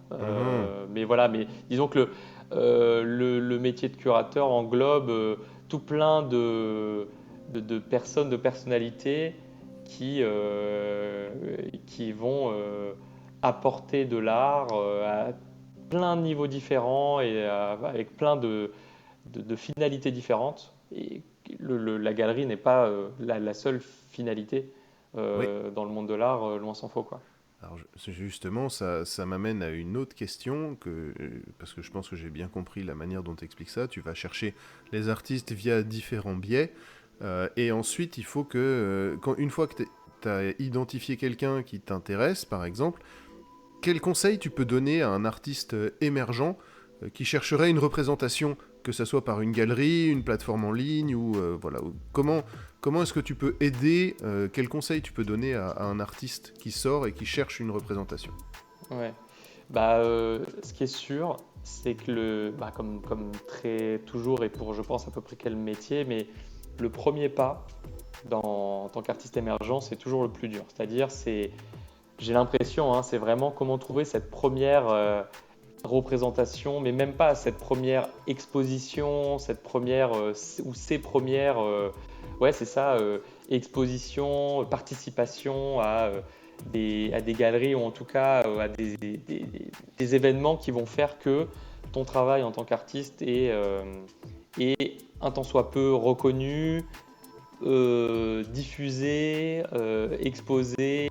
B: Mais voilà, mais disons que le métier de curateur englobe tout plein de personnes, de personnalités qui vont apporter de l'art à plein de niveaux différents et avec plein de finalités différentes. Et la galerie n'est pas la seule finalité
A: Oui.
B: dans le monde de l'art, loin s'en faut, quoi.
A: Alors justement, ça m'amène à une autre question, parce que je pense que j'ai bien compris la manière dont tu expliques ça. Tu vas chercher les artistes via différents biais, et ensuite il faut que, une fois que tu as identifié quelqu'un qui t'intéresse, par exemple, quel conseil tu peux donner à un artiste émergent qui chercherait une représentation, que ce soit par une galerie, une plateforme en ligne, ou voilà, comment est-ce que tu peux aider, quel conseil tu peux donner à un artiste qui sort et qui cherche une représentation?
B: Ouais. Ce qui est sûr, c'est que comme très toujours, et pour je pense à peu près quel métier, mais le premier pas en tant qu'artiste émergent, c'est toujours le plus dur. C'est-à-dire, j'ai l'impression, hein, c'est vraiment comment trouver cette première représentation, mais même pas cette première exposition, cette première ou ces premières, ouais, c'est ça, exposition, participation à des galeries, ou en tout cas à des événements qui vont faire que ton travail en tant qu'artiste est un tant soit peu reconnu, diffusé, exposé,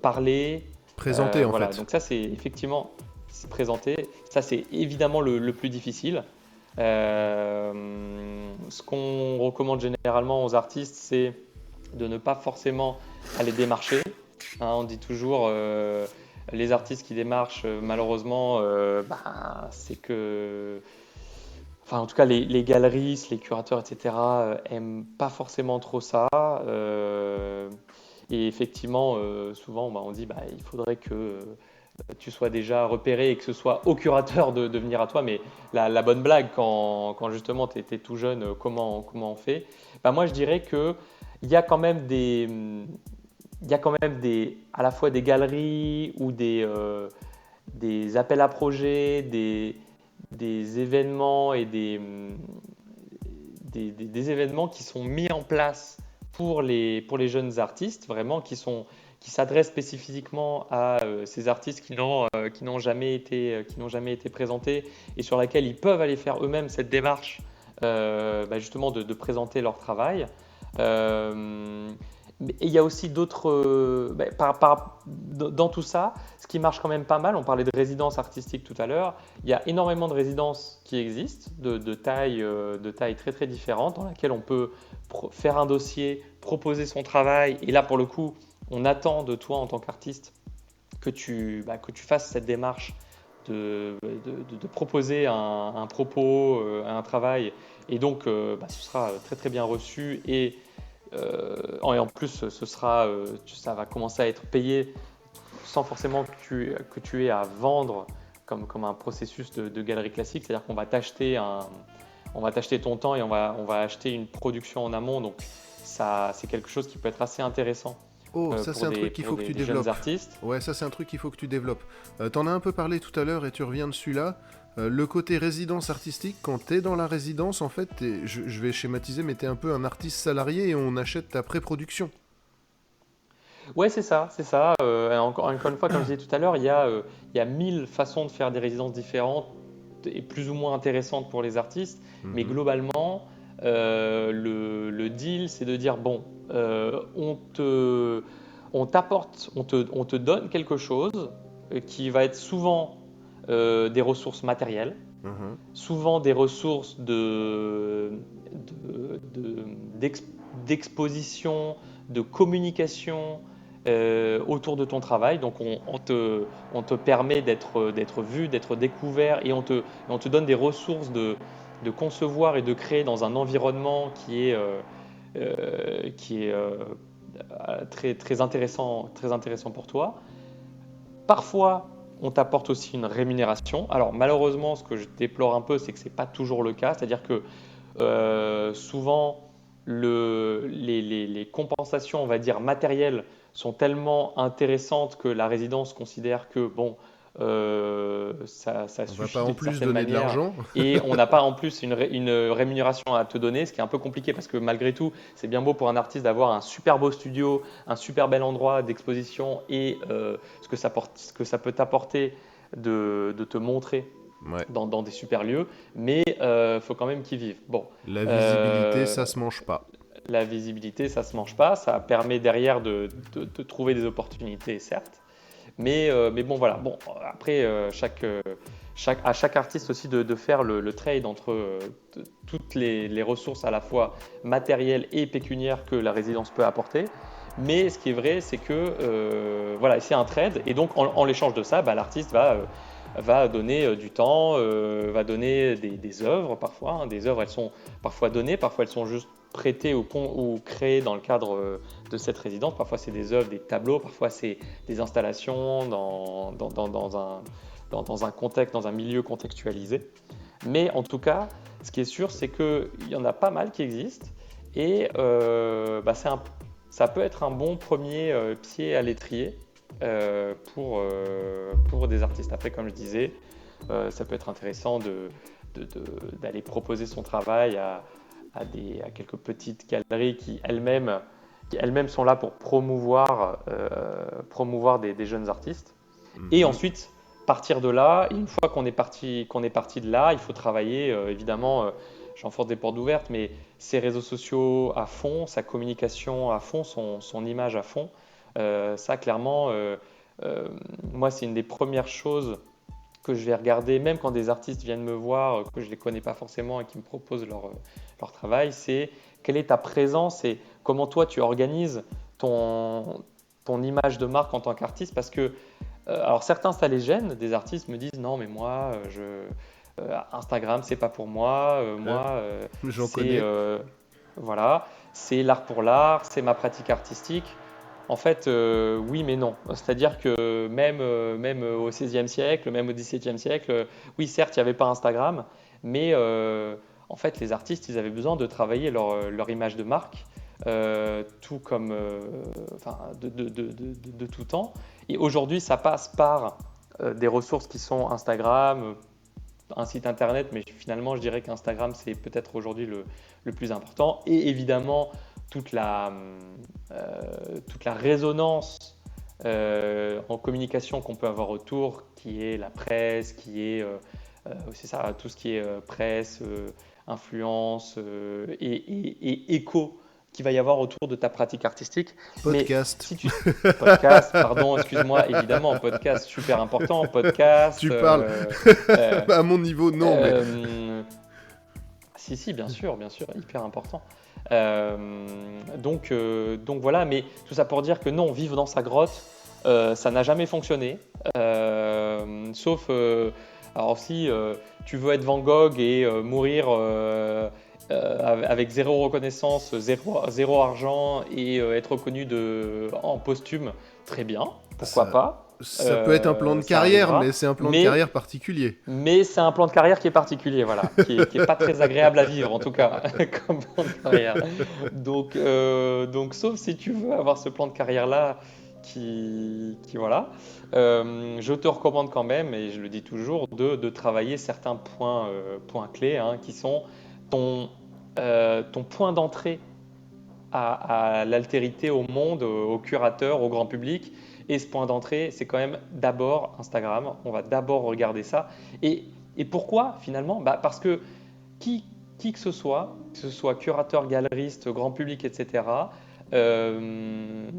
B: parlé.
A: Présenter en
B: Voilà,
A: fait.
B: donc ça c'est effectivement c'est présenté. Ça c'est évidemment le plus difficile. Ce qu'on recommande généralement aux artistes, c'est de ne pas forcément aller démarcher. Hein, on dit toujours les artistes qui démarchent, malheureusement, c'est que, enfin en tout cas les galeristes, les curateurs, etc. Aiment pas forcément trop ça. Et effectivement, souvent on dit il faudrait que tu sois déjà repéré et que ce soit au curateur de venir à toi. Mais la bonne blague, quand justement tu étais tout jeune, comment on fait? Moi je dirais que il y a quand même à la fois des galeries ou des appels à projets, des événements et des événements qui sont mis en place pour les jeunes artistes, vraiment qui s'adressent spécifiquement à ces artistes qui n'ont jamais été présentés et sur laquelle ils peuvent aller faire eux-mêmes cette démarche justement de présenter leur travail. Et il y a aussi d'autres. Dans tout ça, ce qui marche quand même pas mal, on parlait de résidences artistiques tout à l'heure, il y a énormément de résidences qui existent, de tailles très très différentes, dans laquelle on peut faire un dossier, proposer son travail. Et là, pour le coup, on attend de toi en tant qu'artiste que tu fasses cette démarche de proposer un propos, un travail. Et donc, ce sera très très bien reçu. Et en plus, ça va commencer à être payé sans forcément que tu aies à vendre comme un processus de galerie classique. C'est-à-dire qu'on va on va t'acheter ton temps et on va acheter une production en amont. Donc, ça, c'est quelque chose qui peut être assez intéressant
A: Oh, ça c'est un truc qu'il faut que tu
B: des jeunes
A: développes.
B: artistes.
A: Ouais, ça c'est un truc qu'il faut que tu développes. T'en as un peu parlé tout à l'heure et tu reviens dessus là. Le côté résidence artistique, quand t'es dans la résidence, en fait, je vais schématiser, mais t'es un peu un artiste salarié et on achète ta pré-production.
B: Ouais, c'est ça, c'est ça. Encore une fois, comme je disais tout à l'heure, il y a 1000 façons de faire des résidences différentes et plus ou moins intéressantes pour les artistes. Mais
A: Mhm.
B: globalement, le deal, c'est de dire, bon, on t'apporte, on te donne quelque chose qui va être souvent des ressources matérielles,
A: Mhm.
B: souvent des ressources d'ex- d'exposition, de communication autour de ton travail. Donc on te permet d'être vu, d'être découvert et on te donne des ressources de concevoir et de créer dans un environnement qui est très intéressant pour toi. Parfois, on t'apporte aussi une rémunération. Alors malheureusement, ce que je déplore un peu, c'est que ce n'est pas toujours le cas. C'est-à-dire que souvent, les compensations, on va dire, matérielles sont tellement intéressantes que la résidence considère que, bon, ça
A: On va pas
B: suffit
A: en
B: d'une
A: plus
B: certaine
A: donner de
B: manière
A: l'argent.
B: et on n'a pas en plus une rémunération à te donner, ce qui est un peu compliqué parce que malgré tout, c'est bien beau pour un artiste d'avoir un super beau studio, un super bel endroit d'exposition et ce que ça peut t'apporter de te montrer
A: Ouais.
B: dans des super lieux, mais faut quand même qu'ils vivent. Bon,
A: La visibilité,
B: euh,
A: ça se mange pas.
B: la visibilité, ça se mange pas, ça permet derrière de trouver des opportunités, certes, mais bon voilà. Bon, après à chaque artiste aussi de faire le trade entre toutes les ressources à la fois matérielles et pécuniaires que la résidence peut apporter. Mais ce qui est vrai, c'est que voilà, c'est un trade et donc en l'échange de ça, l'artiste va donner du temps, va donner des œuvres parfois. Hein. Des œuvres, elles sont parfois données, parfois elles sont juste prêtées ou créées dans le cadre de cette résidence. Parfois c'est des œuvres, des tableaux, parfois c'est des installations dans un contexte, dans un milieu contextualisé. Mais en tout cas, ce qui est sûr, c'est qu'il y en a pas mal qui existent et ça peut être un bon premier pied à l'étrier pour des artistes. Après, comme je disais, ça peut être intéressant d'aller proposer son travail à quelques petites galeries qui elles-mêmes sont là pour promouvoir des jeunes artistes. Et
A: Mhm.
B: ensuite, partir de là, et une fois qu'on est parti de là, il faut travailler, évidemment, j'enfonce des portes ouvertes, mais ses réseaux sociaux à fond, sa communication à fond, son image à fond. Ça, clairement, moi, c'est une des premières choses que je vais regarder, même quand des artistes viennent me voir, que je ne les connais pas forcément et qui me proposent leur travail, c'est quelle est ta présence et comment toi tu organises ton image de marque en tant qu'artiste. Parce que, alors certains, ça les gêne, des artistes me disent non, mais moi, Instagram, c'est pas pour moi,
A: Euh,
B: moi,
A: J'en
B: c'est
A: connais.
B: voilà, c'est l'art pour l'art, c'est ma pratique artistique. En fait, oui, mais non. C'est-à-dire que même au XVIe siècle, même au XVIIe siècle, oui, certes, il n'y avait pas Instagram, mais en fait, les artistes, ils avaient besoin de travailler leur image de marque, tout comme, enfin, de tout temps. Et aujourd'hui, ça passe par des ressources qui sont Instagram, un site internet, mais finalement, je dirais qu'Instagram, c'est peut-être aujourd'hui le plus important. Et évidemment, toute la, toute la résonance en communication qu'on peut avoir autour, qui est la presse, qui est c'est ça, tout ce qui est presse, influence et écho qu'il va y avoir autour de ta pratique artistique. Mais
A: Podcast.
B: si tu... Podcast, pardon, excuse-moi, évidemment, podcast, super important, podcast.
A: Tu parles. À mon niveau, non, mais.
B: Si, bien sûr, hyper important. Donc voilà, mais tout ça pour dire que non, vivre dans sa grotte, ça n'a jamais fonctionné. Sauf, alors si tu veux être Van Gogh et mourir avec zéro reconnaissance, zéro argent et être reconnu en posthume, très bien, pourquoi pas.
A: Ça peut être un plan de carrière, mais c'est un plan de carrière particulier.
B: Mais c'est un plan de carrière qui est particulier, voilà, qui est pas très agréable à vivre en tout cas, comme plan de carrière. Donc sauf si tu veux avoir ce plan de carrière-là, qui voilà, je te recommande quand même, et je le dis toujours, de travailler certains points clés, hein, qui sont ton point d'entrée à l'altérité, au monde, au curateur, au grand public. Et ce point d'entrée, c'est quand même d'abord Instagram. On va d'abord regarder ça. Et pourquoi finalement? Parce que qui que ce soit curateur, galeriste, grand public, etc.,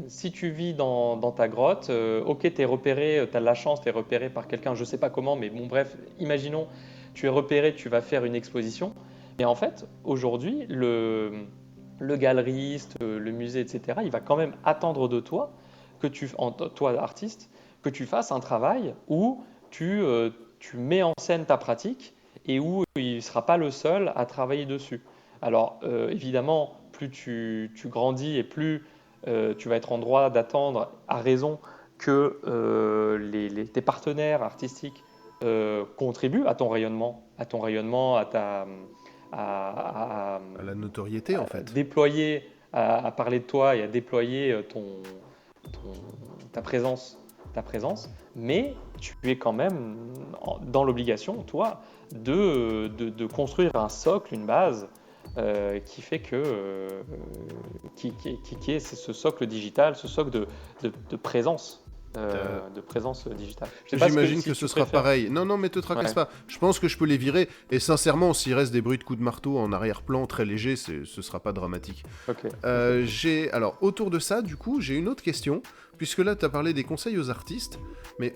B: si tu vis dans ta grotte, ok, tu es repéré, tu as de la chance, tu es repéré par quelqu'un, je ne sais pas comment, mais bon, bref, imaginons, tu es repéré, tu vas faire une exposition. Et en fait, aujourd'hui, le galeriste, le musée, etc., il va quand même attendre de toi, toi artiste, que tu fasses un travail où tu mets en scène ta pratique et où il ne sera pas le seul à travailler dessus. Alors évidemment, plus tu grandis et plus tu vas être en droit d'attendre, à raison, que tes partenaires artistiques contribuent à ton rayonnement, à
A: la notoriété en fait.
B: Déployer, à parler de toi et à déployer ta présence, mais tu es quand même dans l'obligation, toi, de construire un socle, une base qui fait que qui est ce socle digital, ce socle de présence. De présence digitale.
A: J'imagine que ce sera pareil. Non, mais te tracasse pas. Je pense que je peux les virer. Et sincèrement, s'il reste des bruits de coups de marteau en arrière-plan très légers, ce sera pas dramatique.
B: Okay.
A: Alors, autour de ça, du coup, j'ai une autre question. Puisque là, tu as parlé des conseils aux artistes. Mais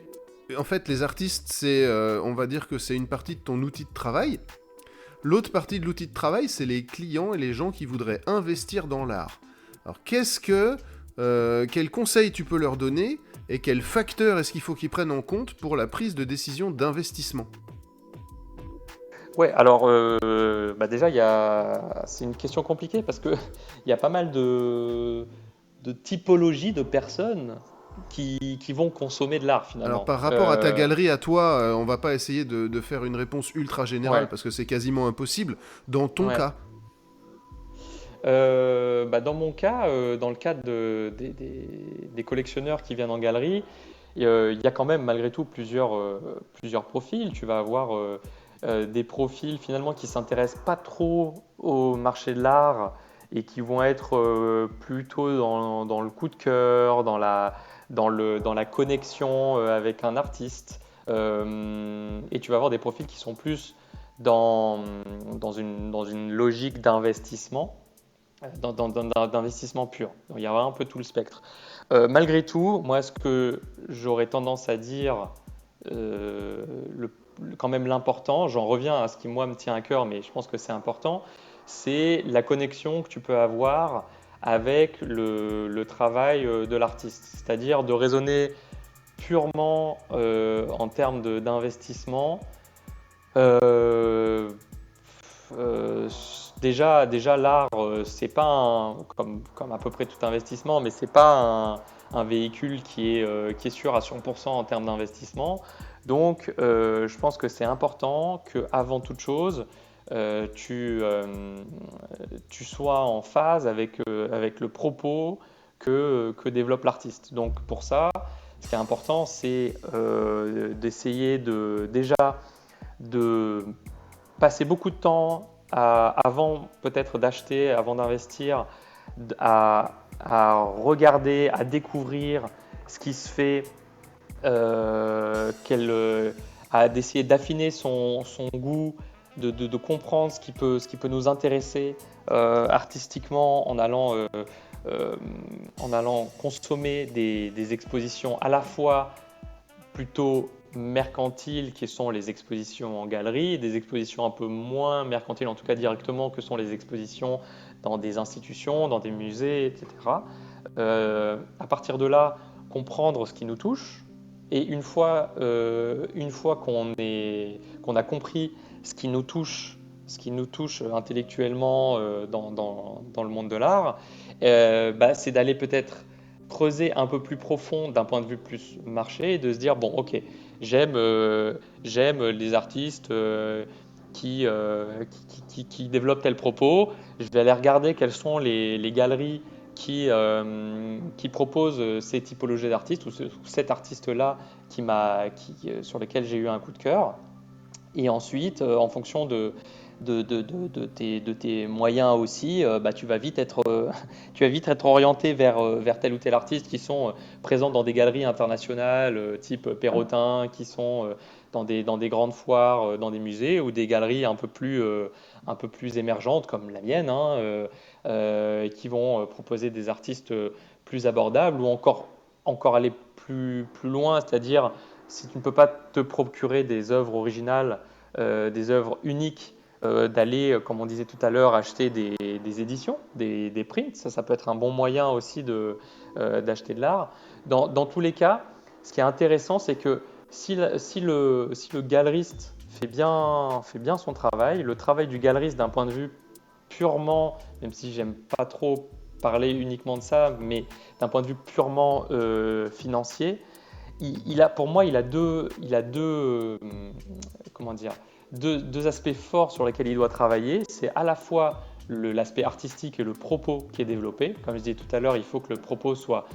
A: en fait, les artistes, on va dire que c'est une partie de ton outil de travail. L'autre partie de l'outil de travail, c'est les clients et les gens qui voudraient investir dans l'art. Alors, quels conseils tu peux leur donner et quels facteurs est-ce qu'il faut qu'ils prennent en compte pour la prise de décision d'investissement?
B: Ouais, alors déjà, c'est une question compliquée parce qu'il y a pas mal de typologies de personnes qui vont consommer de l'art finalement.
A: Alors par rapport à ta galerie, à toi, on va pas essayer de faire une réponse ultra générale parce que c'est quasiment impossible. Dans ton cas
B: dans mon cas, dans le cadre des collectionneurs qui viennent en galerie, il y a quand même malgré tout plusieurs profils. Tu vas avoir des profils finalement qui ne s'intéressent pas trop au marché de l'art et qui vont être plutôt dans le coup de cœur, dans la connexion avec un artiste. Et tu vas avoir des profils qui sont plus dans une logique d'investissement. D'investissement pur. Donc, il y aura un peu tout le spectre. Malgré tout, moi, ce que j'aurais tendance à dire, quand même l'important, j'en reviens à ce qui, moi, me tient à cœur, mais je pense que c'est important, c'est la connexion que tu peux avoir avec le travail de l'artiste. C'est-à-dire de raisonner purement en termes d'investissement. Déjà l'art, c'est pas comme à peu près tout investissement, mais c'est pas un véhicule qui est sûr à 100% en termes d'investissement. Donc, je pense que c'est important qu'avant toute chose, tu sois en phase avec le propos que développe l'artiste. Donc, pour ça, ce qui est important, c'est d'essayer déjà de passer beaucoup de temps avant peut-être d'acheter, avant d'investir, à regarder, à découvrir ce qui se fait, d'essayer d'affiner son goût, de comprendre ce qui peut nous intéresser artistiquement en allant consommer des expositions à la fois plutôt mercantiles, qui sont les expositions en galerie, des expositions un peu moins mercantiles, en tout cas directement, que sont les expositions dans des institutions, dans des musées, etc. À partir de là, comprendre ce qui nous touche. Et une fois qu'on a compris ce qui nous touche intellectuellement dans le monde de l'art, c'est d'aller peut-être creuser un peu plus profond d'un point de vue plus marché et de se dire, bon, ok, j'aime les artistes qui développent tel propos, je vais aller regarder quelles sont les galeries qui proposent ces typologies d'artistes ou cet artiste-là sur lequel j'ai eu un coup de cœur. Et ensuite, en fonction de tes moyens aussi, tu vas vite être orienté vers tel ou tel artiste qui sont présents dans des galeries internationales, type Perrotin, qui sont dans des grandes foires, dans des musées, ou des galeries un peu plus émergentes comme la mienne, qui vont proposer des artistes plus abordables, ou encore aller plus loin, c'est-à-dire si tu ne peux pas te procurer des œuvres originales, des œuvres uniques, d'aller, comme on disait tout à l'heure, acheter des éditions, des prints. Ça peut être un bon moyen aussi d'acheter de l'art. Dans tous les cas, ce qui est intéressant, c'est que si le galeriste fait bien son travail, le travail du galeriste d'un point de vue purement, même si j'aime pas trop parler uniquement de ça, mais d'un point de vue purement financier, pour moi, il a deux aspects forts sur lesquels il doit travailler. C'est à la fois l'aspect artistique et le propos qui est développé. Comme je disais tout à l'heure, il faut que le propos soit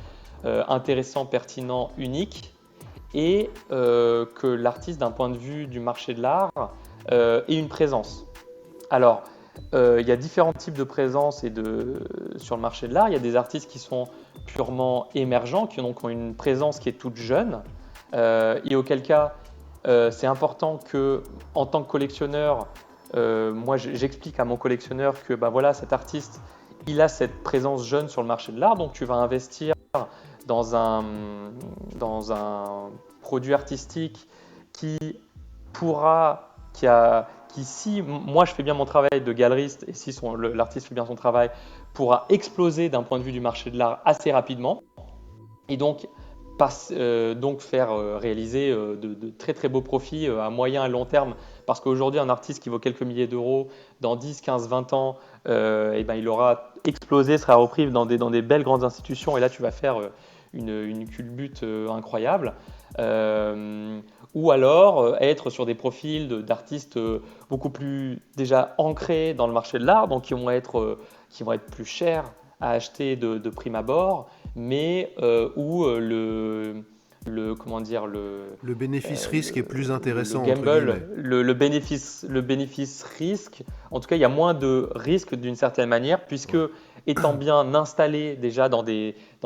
B: intéressant, pertinent, unique, et que l'artiste, d'un point de vue du marché de l'art, ait une présence. Alors, il y a différents types de présence sur le marché de l'art. Il y a des artistes qui sont purement émergents, qui ont une présence qui est toute jeune, et auquel cas, c'est important que, en tant que collectionneur, moi j'explique à mon collectionneur que voilà, cet artiste, il a cette présence jeune sur le marché de l'art, donc tu vas investir dans un produit artistique qui si moi je fais bien mon travail de galeriste et si l'artiste fait bien son travail, pourra exploser d'un point de vue du marché de l'art assez rapidement, et donc faire réaliser de très très beaux profits à moyen et long terme, parce qu'aujourd'hui un artiste qui vaut quelques milliers d'euros, dans 10, 15, 20 ans, il aura explosé, sera repris dans des belles grandes institutions, et là tu vas faire une culbute incroyable. Ou alors être sur des profils d'artistes beaucoup plus déjà ancrés dans le marché de l'art, donc qui vont être plus chers à acheter de prime abord, mais où le
A: bénéfice-risque est plus intéressant,
B: le
A: entre
B: gamble,
A: guillemets.
B: le bénéfice-risque, en tout cas il y a moins de risques d'une certaine manière, puisque étant bien installé déjà dans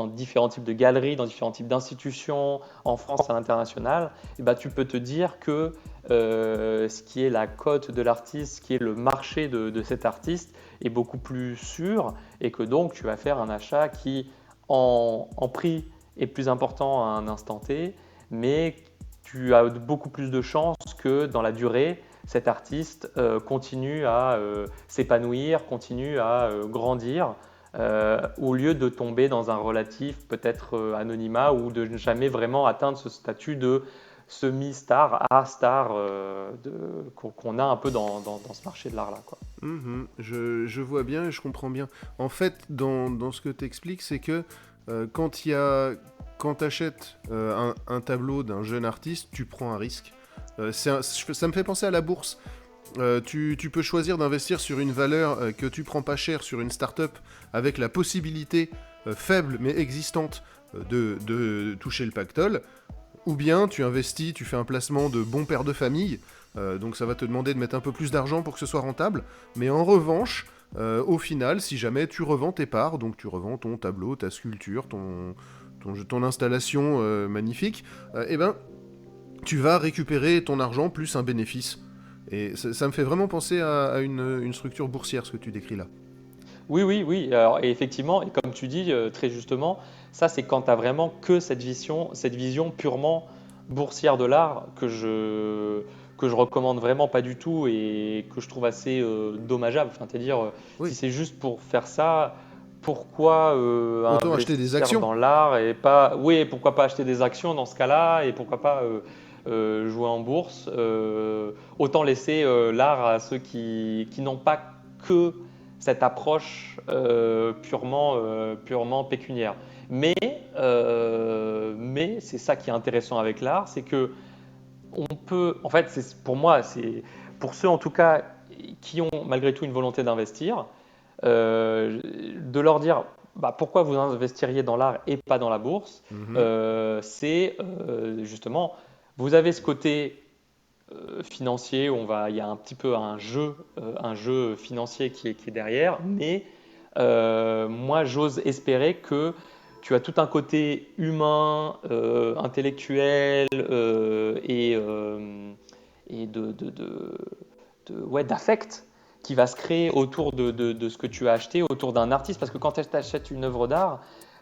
B: différents types de galeries, dans différents types d'institutions, en France et à l'international, tu peux te dire que ce qui est la cote de l'artiste, ce qui est le marché de cet artiste est beaucoup plus sûr, et que donc tu vas faire un achat qui en prix est plus important à un instant T, mais tu as beaucoup plus de chances que dans la durée, cet artiste continue à s'épanouir, continue à grandir, au lieu de tomber dans un relatif peut-être anonymat, ou de jamais vraiment atteindre ce statut de semi-star à star qu'on a un peu dans ce marché de l'art-là, quoi.
A: Je vois bien et je comprends bien. En fait, dans ce que tu expliques, c'est que quand tu achètes un tableau d'un jeune artiste, tu prends un risque. Ça me fait penser à la bourse. Tu peux choisir d'investir sur une valeur que tu prends pas cher sur une start-up, avec la possibilité faible mais existante de toucher le pactole, ou bien tu investis, tu fais un placement de bon père de famille, donc ça va te demander de mettre un peu plus d'argent pour que ce soit rentable, mais en revanche, au final, si jamais tu revends tes parts, donc tu revends ton tableau, ta sculpture, ton installation magnifique, eh ben, tu vas récupérer ton argent plus un bénéfice. Et ça me fait vraiment penser à une structure boursière, ce que tu décris là.
B: Oui, oui, oui. Alors, et effectivement, et comme tu dis très justement, ça c'est quand tu as vraiment que cette vision purement boursière de l'art que je recommande vraiment pas du tout et que je trouve assez dommageable. Enfin, c'est-à-dire, si
A: Oui,
B: c'est juste pour faire ça, pourquoi
A: autant acheter des
B: investir
A: actions.
B: dans l'art et pas, oui, pourquoi pas acheter des actions dans ce cas-là et pourquoi pas jouer en bourse. Autant laisser l'art à ceux qui n'ont pas que cette approche purement pécuniaire. Mais c'est ça qui est intéressant avec l'art, c'est que on peut, en fait, pour moi, c'est pour ceux en tout cas qui ont malgré tout une volonté d'investir, de leur dire bah, pourquoi vous investiriez dans l'art et pas dans la bourse,
A: Mhm.
B: c'est justement, vous avez ce côté financier, il y a un petit peu un jeu financier qui est derrière, mais moi j'ose espérer que tu as tout un côté humain, intellectuel et ouais, d'affect qui va se créer autour de ce que tu as acheté, autour d'un artiste. Parce que quand tu achètes une œuvre d'art,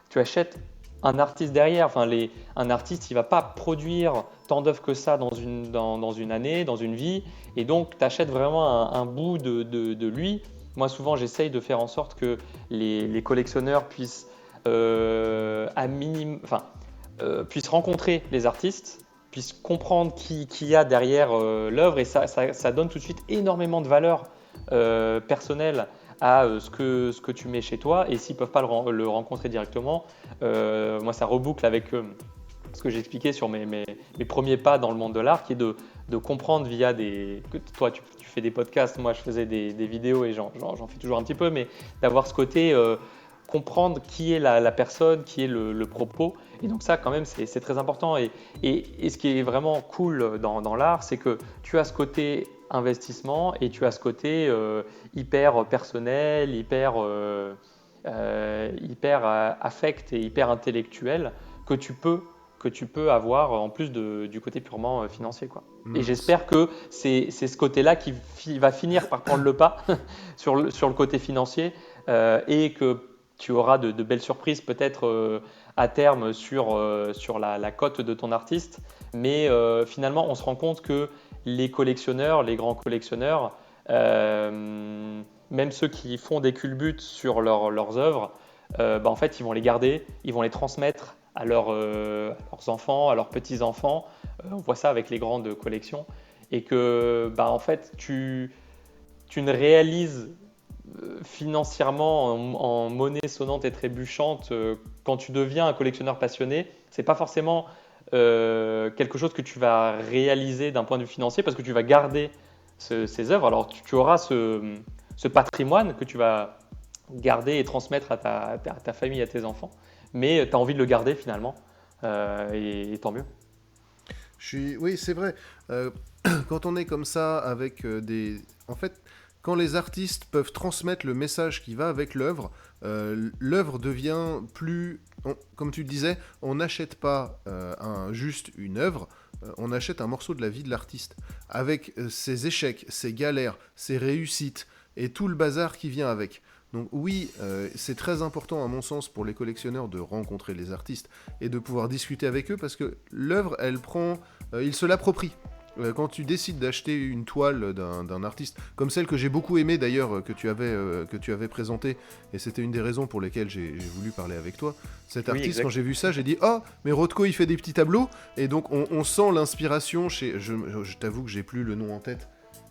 B: tu achètes un artiste derrière. Enfin, un artiste, il ne va pas produire tant d'œuvres que ça dans une année, dans une vie. Et donc, tu achètes vraiment un bout de lui. Moi, souvent, j'essaye de faire en sorte que les collectionneurs puissent, puissent rencontrer les artistes, puissent comprendre qui y a derrière l'œuvre. Et ça donne tout de suite énormément de valeur personnelle à ce que tu mets chez toi. Et s'ils ne peuvent pas le rencontrer directement, moi, ça reboucle avec ce que j'expliquais sur mes premiers pas dans le monde de l'art, qui est de comprendre via des... Toi, tu fais des podcasts, moi, je faisais des vidéos et j'en fais toujours un petit peu, mais d'avoir ce côté... comprendre qui est la personne, qui est le propos. Et donc ça, quand même, c'est très important. Et ce qui est vraiment cool dans l'art, c'est que tu as ce côté investissement et tu as ce côté hyper personnel, hyper affect et hyper intellectuel que tu peux avoir en plus du côté purement financier, quoi. Et
A: Mm.
B: j'espère que c'est ce côté-là qui va finir par prendre le pas sur le côté financier et que tu auras de belles surprises peut-être à terme sur la cote de ton artiste. Mais finalement, on se rend compte que les collectionneurs, les grands collectionneurs, même ceux qui font des culbutes sur leurs œuvres, bah, en fait, ils vont les garder, ils vont les transmettre à leurs enfants, à leurs petits-enfants. On voit ça avec les grandes collections. Et que, bah, en fait, tu ne réalises financièrement en monnaie sonnante et trébuchante quand tu deviens un collectionneur passionné, c'est pas forcément quelque chose que tu vas réaliser d'un point de vue financier parce que tu vas garder ces œuvres. Alors tu auras ce patrimoine que tu vas garder et transmettre à ta famille, à tes enfants, mais tu as envie de le garder finalement et tant mieux.
A: Oui, c'est vrai. Quand on est comme ça avec des... En fait, quand les artistes peuvent transmettre le message qui va avec l'œuvre, l'œuvre devient plus... comme tu le disais, on n'achète pas juste une œuvre, on achète un morceau de la vie de l'artiste, avec ses échecs, ses galères, ses réussites, et tout le bazar qui vient avec. Donc oui, c'est très important à mon sens pour les collectionneurs de rencontrer les artistes et de pouvoir discuter avec eux parce que l'œuvre, elle prend... ils se l'approprient. Quand tu décides d'acheter une toile d'un artiste, comme celle que j'ai beaucoup aimée d'ailleurs, que tu avais présentée, et c'était une des raisons pour lesquelles j'ai voulu parler avec toi, cet
B: Oui,
A: artiste, quand
B: exact.
A: j'ai vu ça, j'ai dit « Oh, mais Rothko, il fait des petits tableaux !» Et donc on sent l'inspiration chez... Je t'avoue que j'ai plus le nom en tête,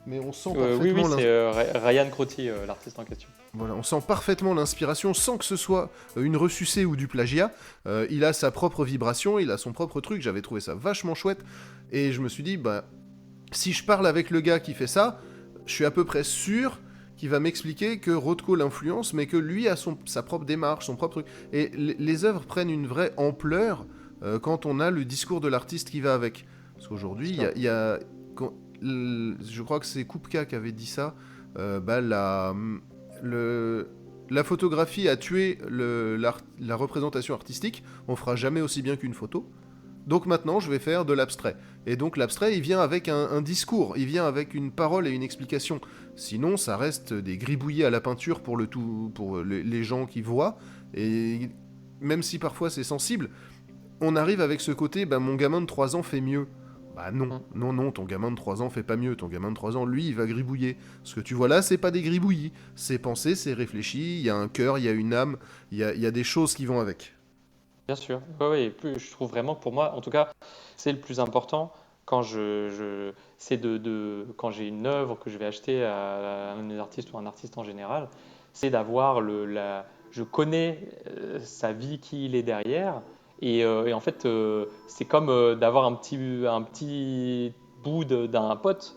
A: mais on sent
B: Oui, oui,
A: parfaitement
B: c'est Ryan Crotty, l'artiste en question.
A: voilà, on sent parfaitement l'inspiration sans que ce soit une ressucée ou du plagiat. Il a sa propre vibration, il a son propre truc, j'avais trouvé ça vachement chouette. Et je me suis dit, bah, si je parle avec le gars qui fait ça, je suis à peu près sûr qui va m'expliquer que Rothko l'influence, mais que lui a sa propre démarche, son propre truc. Et les œuvres prennent une vraie ampleur quand on a le discours de l'artiste qui va avec. Parce qu'aujourd'hui, je crois que c'est Kupka qui avait dit ça, la photographie a tué la représentation artistique, on fera jamais aussi bien qu'une photo. Donc maintenant, je vais faire de l'abstrait. Et donc l'abstrait, il vient avec un discours, il vient avec une parole et une explication. Sinon, ça reste des gribouillis à la peinture pour les gens qui voient. Et même si parfois c'est sensible, on arrive avec ce côté, mon gamin de 3 ans fait mieux. Bah non, ton gamin de 3 ans fait pas mieux. Ton gamin de 3 ans, lui, il va gribouiller. Ce que tu vois là, c'est pas des gribouillis. C'est pensé, c'est réfléchi, il y a un cœur, il y a une âme, il y a des choses qui vont avec.
B: Bien sûr. Oui, je trouve vraiment que pour moi, en tout cas, c'est le plus important quand c'est quand j'ai une œuvre que je vais acheter à un artiste ou un artiste en général, c'est d'avoir je connais sa vie, qui il est derrière, et en fait, c'est comme d'avoir un petit bout d'un pote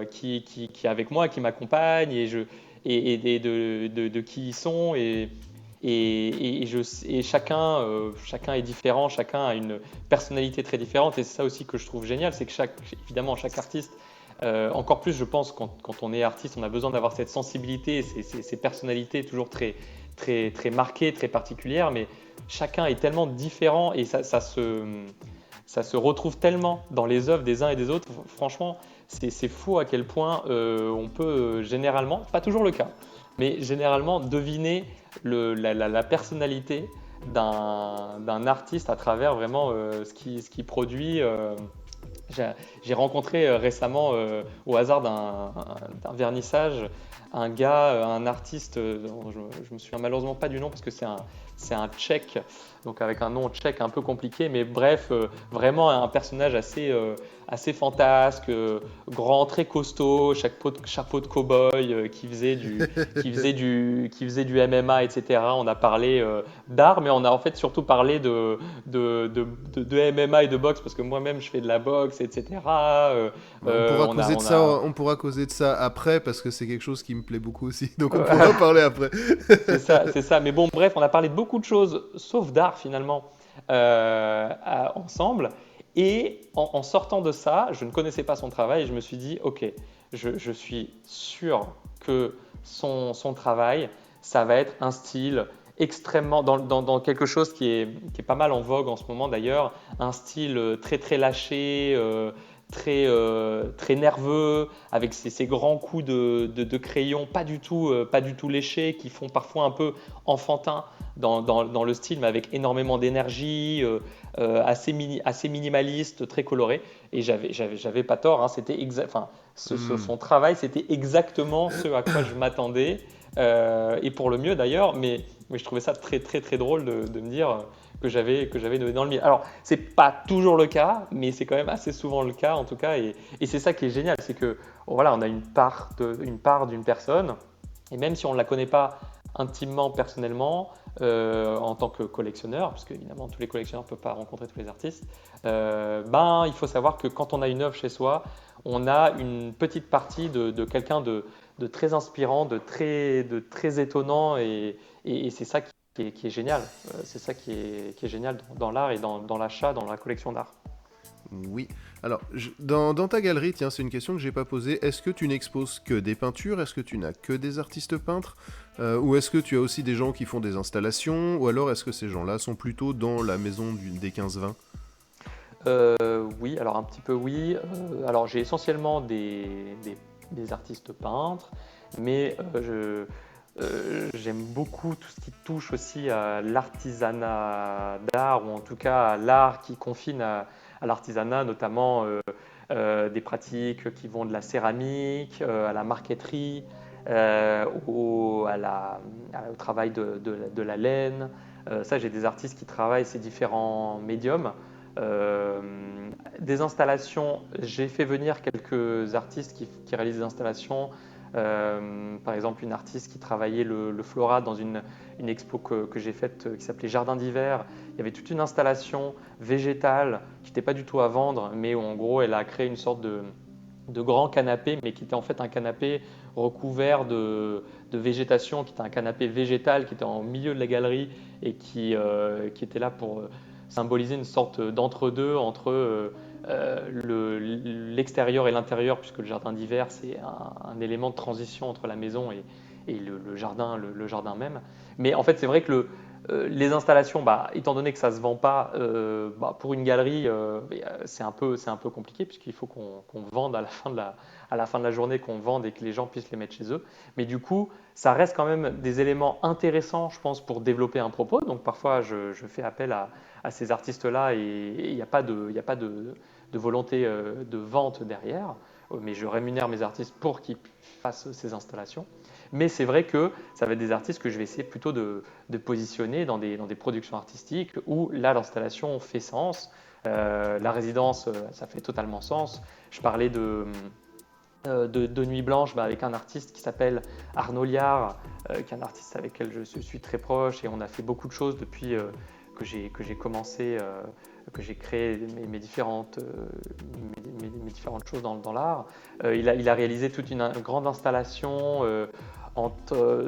B: qui est avec moi, qui m'accompagne, et de qui ils sont, et chacun est différent, chacun a une personnalité très différente, et c'est ça aussi que je trouve génial, c'est que évidemment chaque artiste, encore plus je pense quand on est artiste, on a besoin d'avoir cette sensibilité, ces personnalités toujours très, très, très marquées, très particulières, mais chacun est tellement différent, et ça se retrouve tellement dans les œuvres des uns et des autres. Franchement, c'est fou à quel point on peut généralement, pas toujours le cas, mais généralement deviner la personnalité d'un artiste à travers vraiment ce qu'il produit. J'ai rencontré récemment, au hasard d'un vernissage, un gars, un artiste, dont je me souviens malheureusement pas du nom parce que c'est un Tchèque, donc avec un nom tchèque un peu compliqué, mais bref, vraiment un personnage assez fantasque, grand, très costaud, chapeau de cow-boy, qui faisait du MMA, etc. On a parlé d'art, mais on a en fait surtout parlé de MMA et de boxe, parce que moi-même je fais de la boxe, etc.
A: On pourra causer de ça après, parce que c'est quelque chose qui me plaît beaucoup aussi, donc on pourra parler après.
B: C'est ça. Mais bon, bref, on a parlé de beaucoup de choses, sauf d'art finalement, ensemble. Et en sortant de ça, je ne connaissais pas son travail, et je me suis dit, ok, je suis sûr que son travail, ça va être un style extrêmement, dans quelque chose qui est pas mal en vogue en ce moment d'ailleurs, un style très très lâché, très nerveux, avec ces grands coups de crayon pas du tout léchés, qui font parfois un peu enfantin dans le style, mais avec énormément d'énergie, assez minimaliste, très coloré. Et j'avais pas tort, hein, son travail, c'était exactement ce à quoi je m'attendais, et pour le mieux d'ailleurs, mais je trouvais ça très très très drôle de me dire que j'avais donné dans le mille. Alors, c'est pas toujours le cas, mais c'est quand même assez souvent le cas en tout cas, et c'est ça qui est génial, c'est que voilà, on a une part d'une personne, et même si on ne la connaît pas intimement, personnellement, en tant que collectionneur, parce qu'évidemment tous les collectionneurs ne peuvent pas rencontrer tous les artistes, il faut savoir que quand on a une œuvre chez soi, on a une petite partie de quelqu'un de très inspirant, de très étonnant, et c'est ça qui est génial. C'est ça qui est génial dans l'art et dans l'achat, dans la collection d'art.
A: Oui. Alors, dans ta galerie, tiens, c'est une question que j'ai pas posée. Est-ce que tu n'exposes que des peintures? Est-ce que tu n'as que des artistes peintres? Ou est-ce que tu as aussi des gens qui font des installations? Ou alors est-ce que ces gens-là sont plutôt dans la maison des 15-20?
B: Oui, alors un petit peu oui. Alors j'ai essentiellement des artistes peintres, mais j'aime beaucoup tout ce qui touche aussi à l'artisanat d'art, ou en tout cas à l'art qui confine à l'artisanat, notamment des pratiques qui vont de la céramique à la marqueterie, au travail de la laine. Ça, j'ai des artistes qui travaillent ces différents médiums. Euh, des installations, j'ai fait venir quelques artistes qui réalisent des installations. Par exemple, une artiste qui travaillait le floral dans une expo que j'ai faite, qui s'appelait Jardin d'hiver. Il y avait toute une installation végétale qui n'était pas du tout à vendre, mais où en gros elle a créé une sorte de grands canapés, mais qui était en fait un canapé recouvert de végétation, qui était un canapé végétal, qui était en milieu de la galerie et qui était là pour symboliser une sorte d'entre-deux entre l'extérieur et l'intérieur, puisque le jardin d'hiver, c'est un élément de transition entre la maison et le jardin, le jardin même. Mais en fait, c'est vrai que les installations, étant donné que ça ne se vend pas, pour une galerie, c'est un peu compliqué puisqu'il faut qu'on vende à la fin de la journée, qu'on vende et que les gens puissent les mettre chez eux. Mais du coup, ça reste quand même des éléments intéressants, je pense, pour développer un propos. Donc parfois, je fais appel à ces artistes-là et il n'y a pas de volonté de vente derrière, mais je rémunère mes artistes pour qu'ils fassent ces installations. Mais c'est vrai que ça va être des artistes que je vais essayer plutôt de positionner dans des productions artistiques où là, l'installation fait sens. La résidence, ça fait totalement sens. Je parlais de Nuit Blanche avec un artiste qui s'appelle Arnaud Liard, qui est un artiste avec lequel je suis très proche et on a fait beaucoup de choses depuis que j'ai commencé, que j'ai créé mes différentes choses dans l'art. Il a réalisé toute une grande installation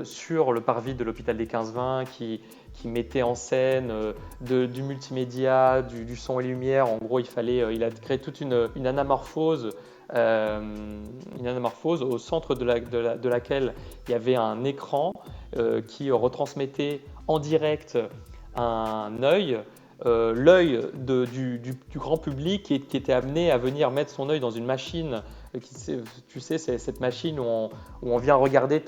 B: sur le parvis de l'hôpital des 15-20 qui mettait en scène du multimédia, du son et lumière. En gros, il a créé toute une anamorphose. Une anamorphose au centre de laquelle il y avait un écran qui retransmettait en direct un œil, l'œil du grand public qui était amené à venir mettre son œil dans une machine. Tu sais, c'est cette machine où on vient regarder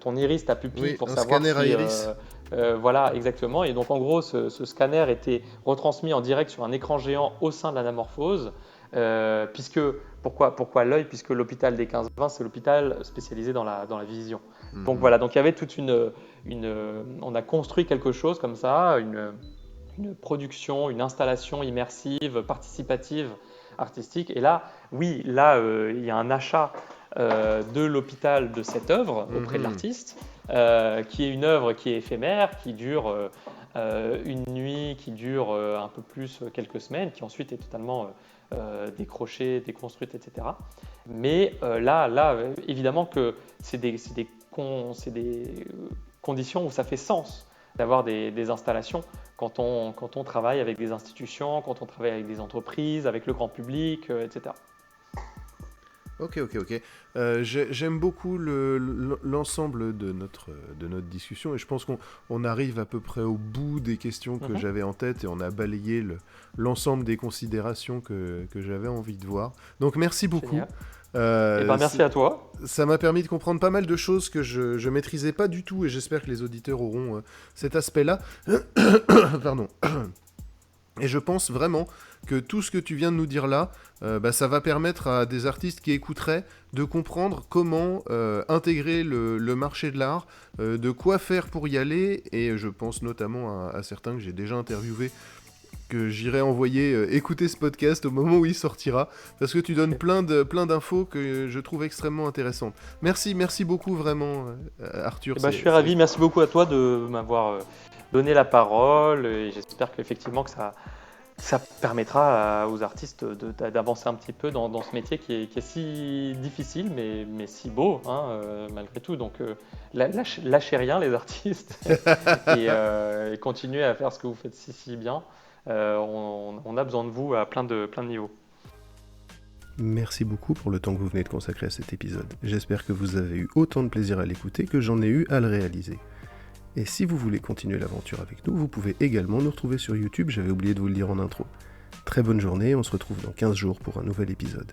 B: ton iris, ta pupille pour savoir
A: scanner à iris.
B: Voilà, exactement. Et donc en gros, ce scanner était retransmis en direct sur un écran géant au sein de l'anamorphose. Pourquoi l'œil? Puisque l'hôpital des 15-20, c'est l'hôpital spécialisé dans la vision. Donc voilà, donc il y avait toute on a construit quelque chose comme ça, une production, une installation immersive, participative, artistique. Et là, oui, il y a un achat de l'hôpital de cette œuvre auprès de l'artiste, qui est une œuvre qui est éphémère, qui dure une nuit, qui dure un peu plus quelques semaines, qui ensuite est totalement décrochée, déconstruite, etc. Mais là, évidemment que c'est des conditions où ça fait sens d'avoir des installations quand on travaille avec des institutions, quand on travaille avec des entreprises, avec le grand public, etc.
A: Ok. J'aime beaucoup l'ensemble de notre discussion et je pense qu'on arrive à peu près au bout des questions que j'avais en tête et on a balayé l'ensemble des considérations que j'avais envie de voir. Donc merci beaucoup.
B: Merci à toi.
A: Ça m'a permis de comprendre pas mal de choses que je maîtrisais pas du tout et j'espère que les auditeurs auront cet aspect-là. Pardon. Et je pense vraiment que tout ce que tu viens de nous dire là, ça va permettre à des artistes qui écouteraient de comprendre comment intégrer le marché de l'art, de quoi faire pour y aller, et je pense notamment à certains que j'ai déjà interviewés, que j'irai envoyer écouter ce podcast au moment où il sortira, parce que tu donnes plein d'infos que je trouve extrêmement intéressantes. Merci beaucoup vraiment Arthur.
B: Je suis ravi, merci beaucoup à toi de m'avoir donné la parole, et j'espère qu'effectivement que ça permettra aux artistes d'avancer un petit peu dans ce métier qui est si difficile mais si beau malgré tout. Donc lâchez rien les artistes et continuez à faire ce que vous faites si bien. On a besoin de vous à plein de niveaux.
A: Merci beaucoup pour le temps que vous venez de consacrer à cet épisode. J'espère que vous avez eu autant de plaisir à l'écouter que j'en ai eu à le réaliser. Et si vous voulez continuer l'aventure avec nous, vous pouvez également nous retrouver sur YouTube, j'avais oublié de vous le dire en intro. Très bonne journée, on se retrouve dans 15 jours pour un nouvel épisode.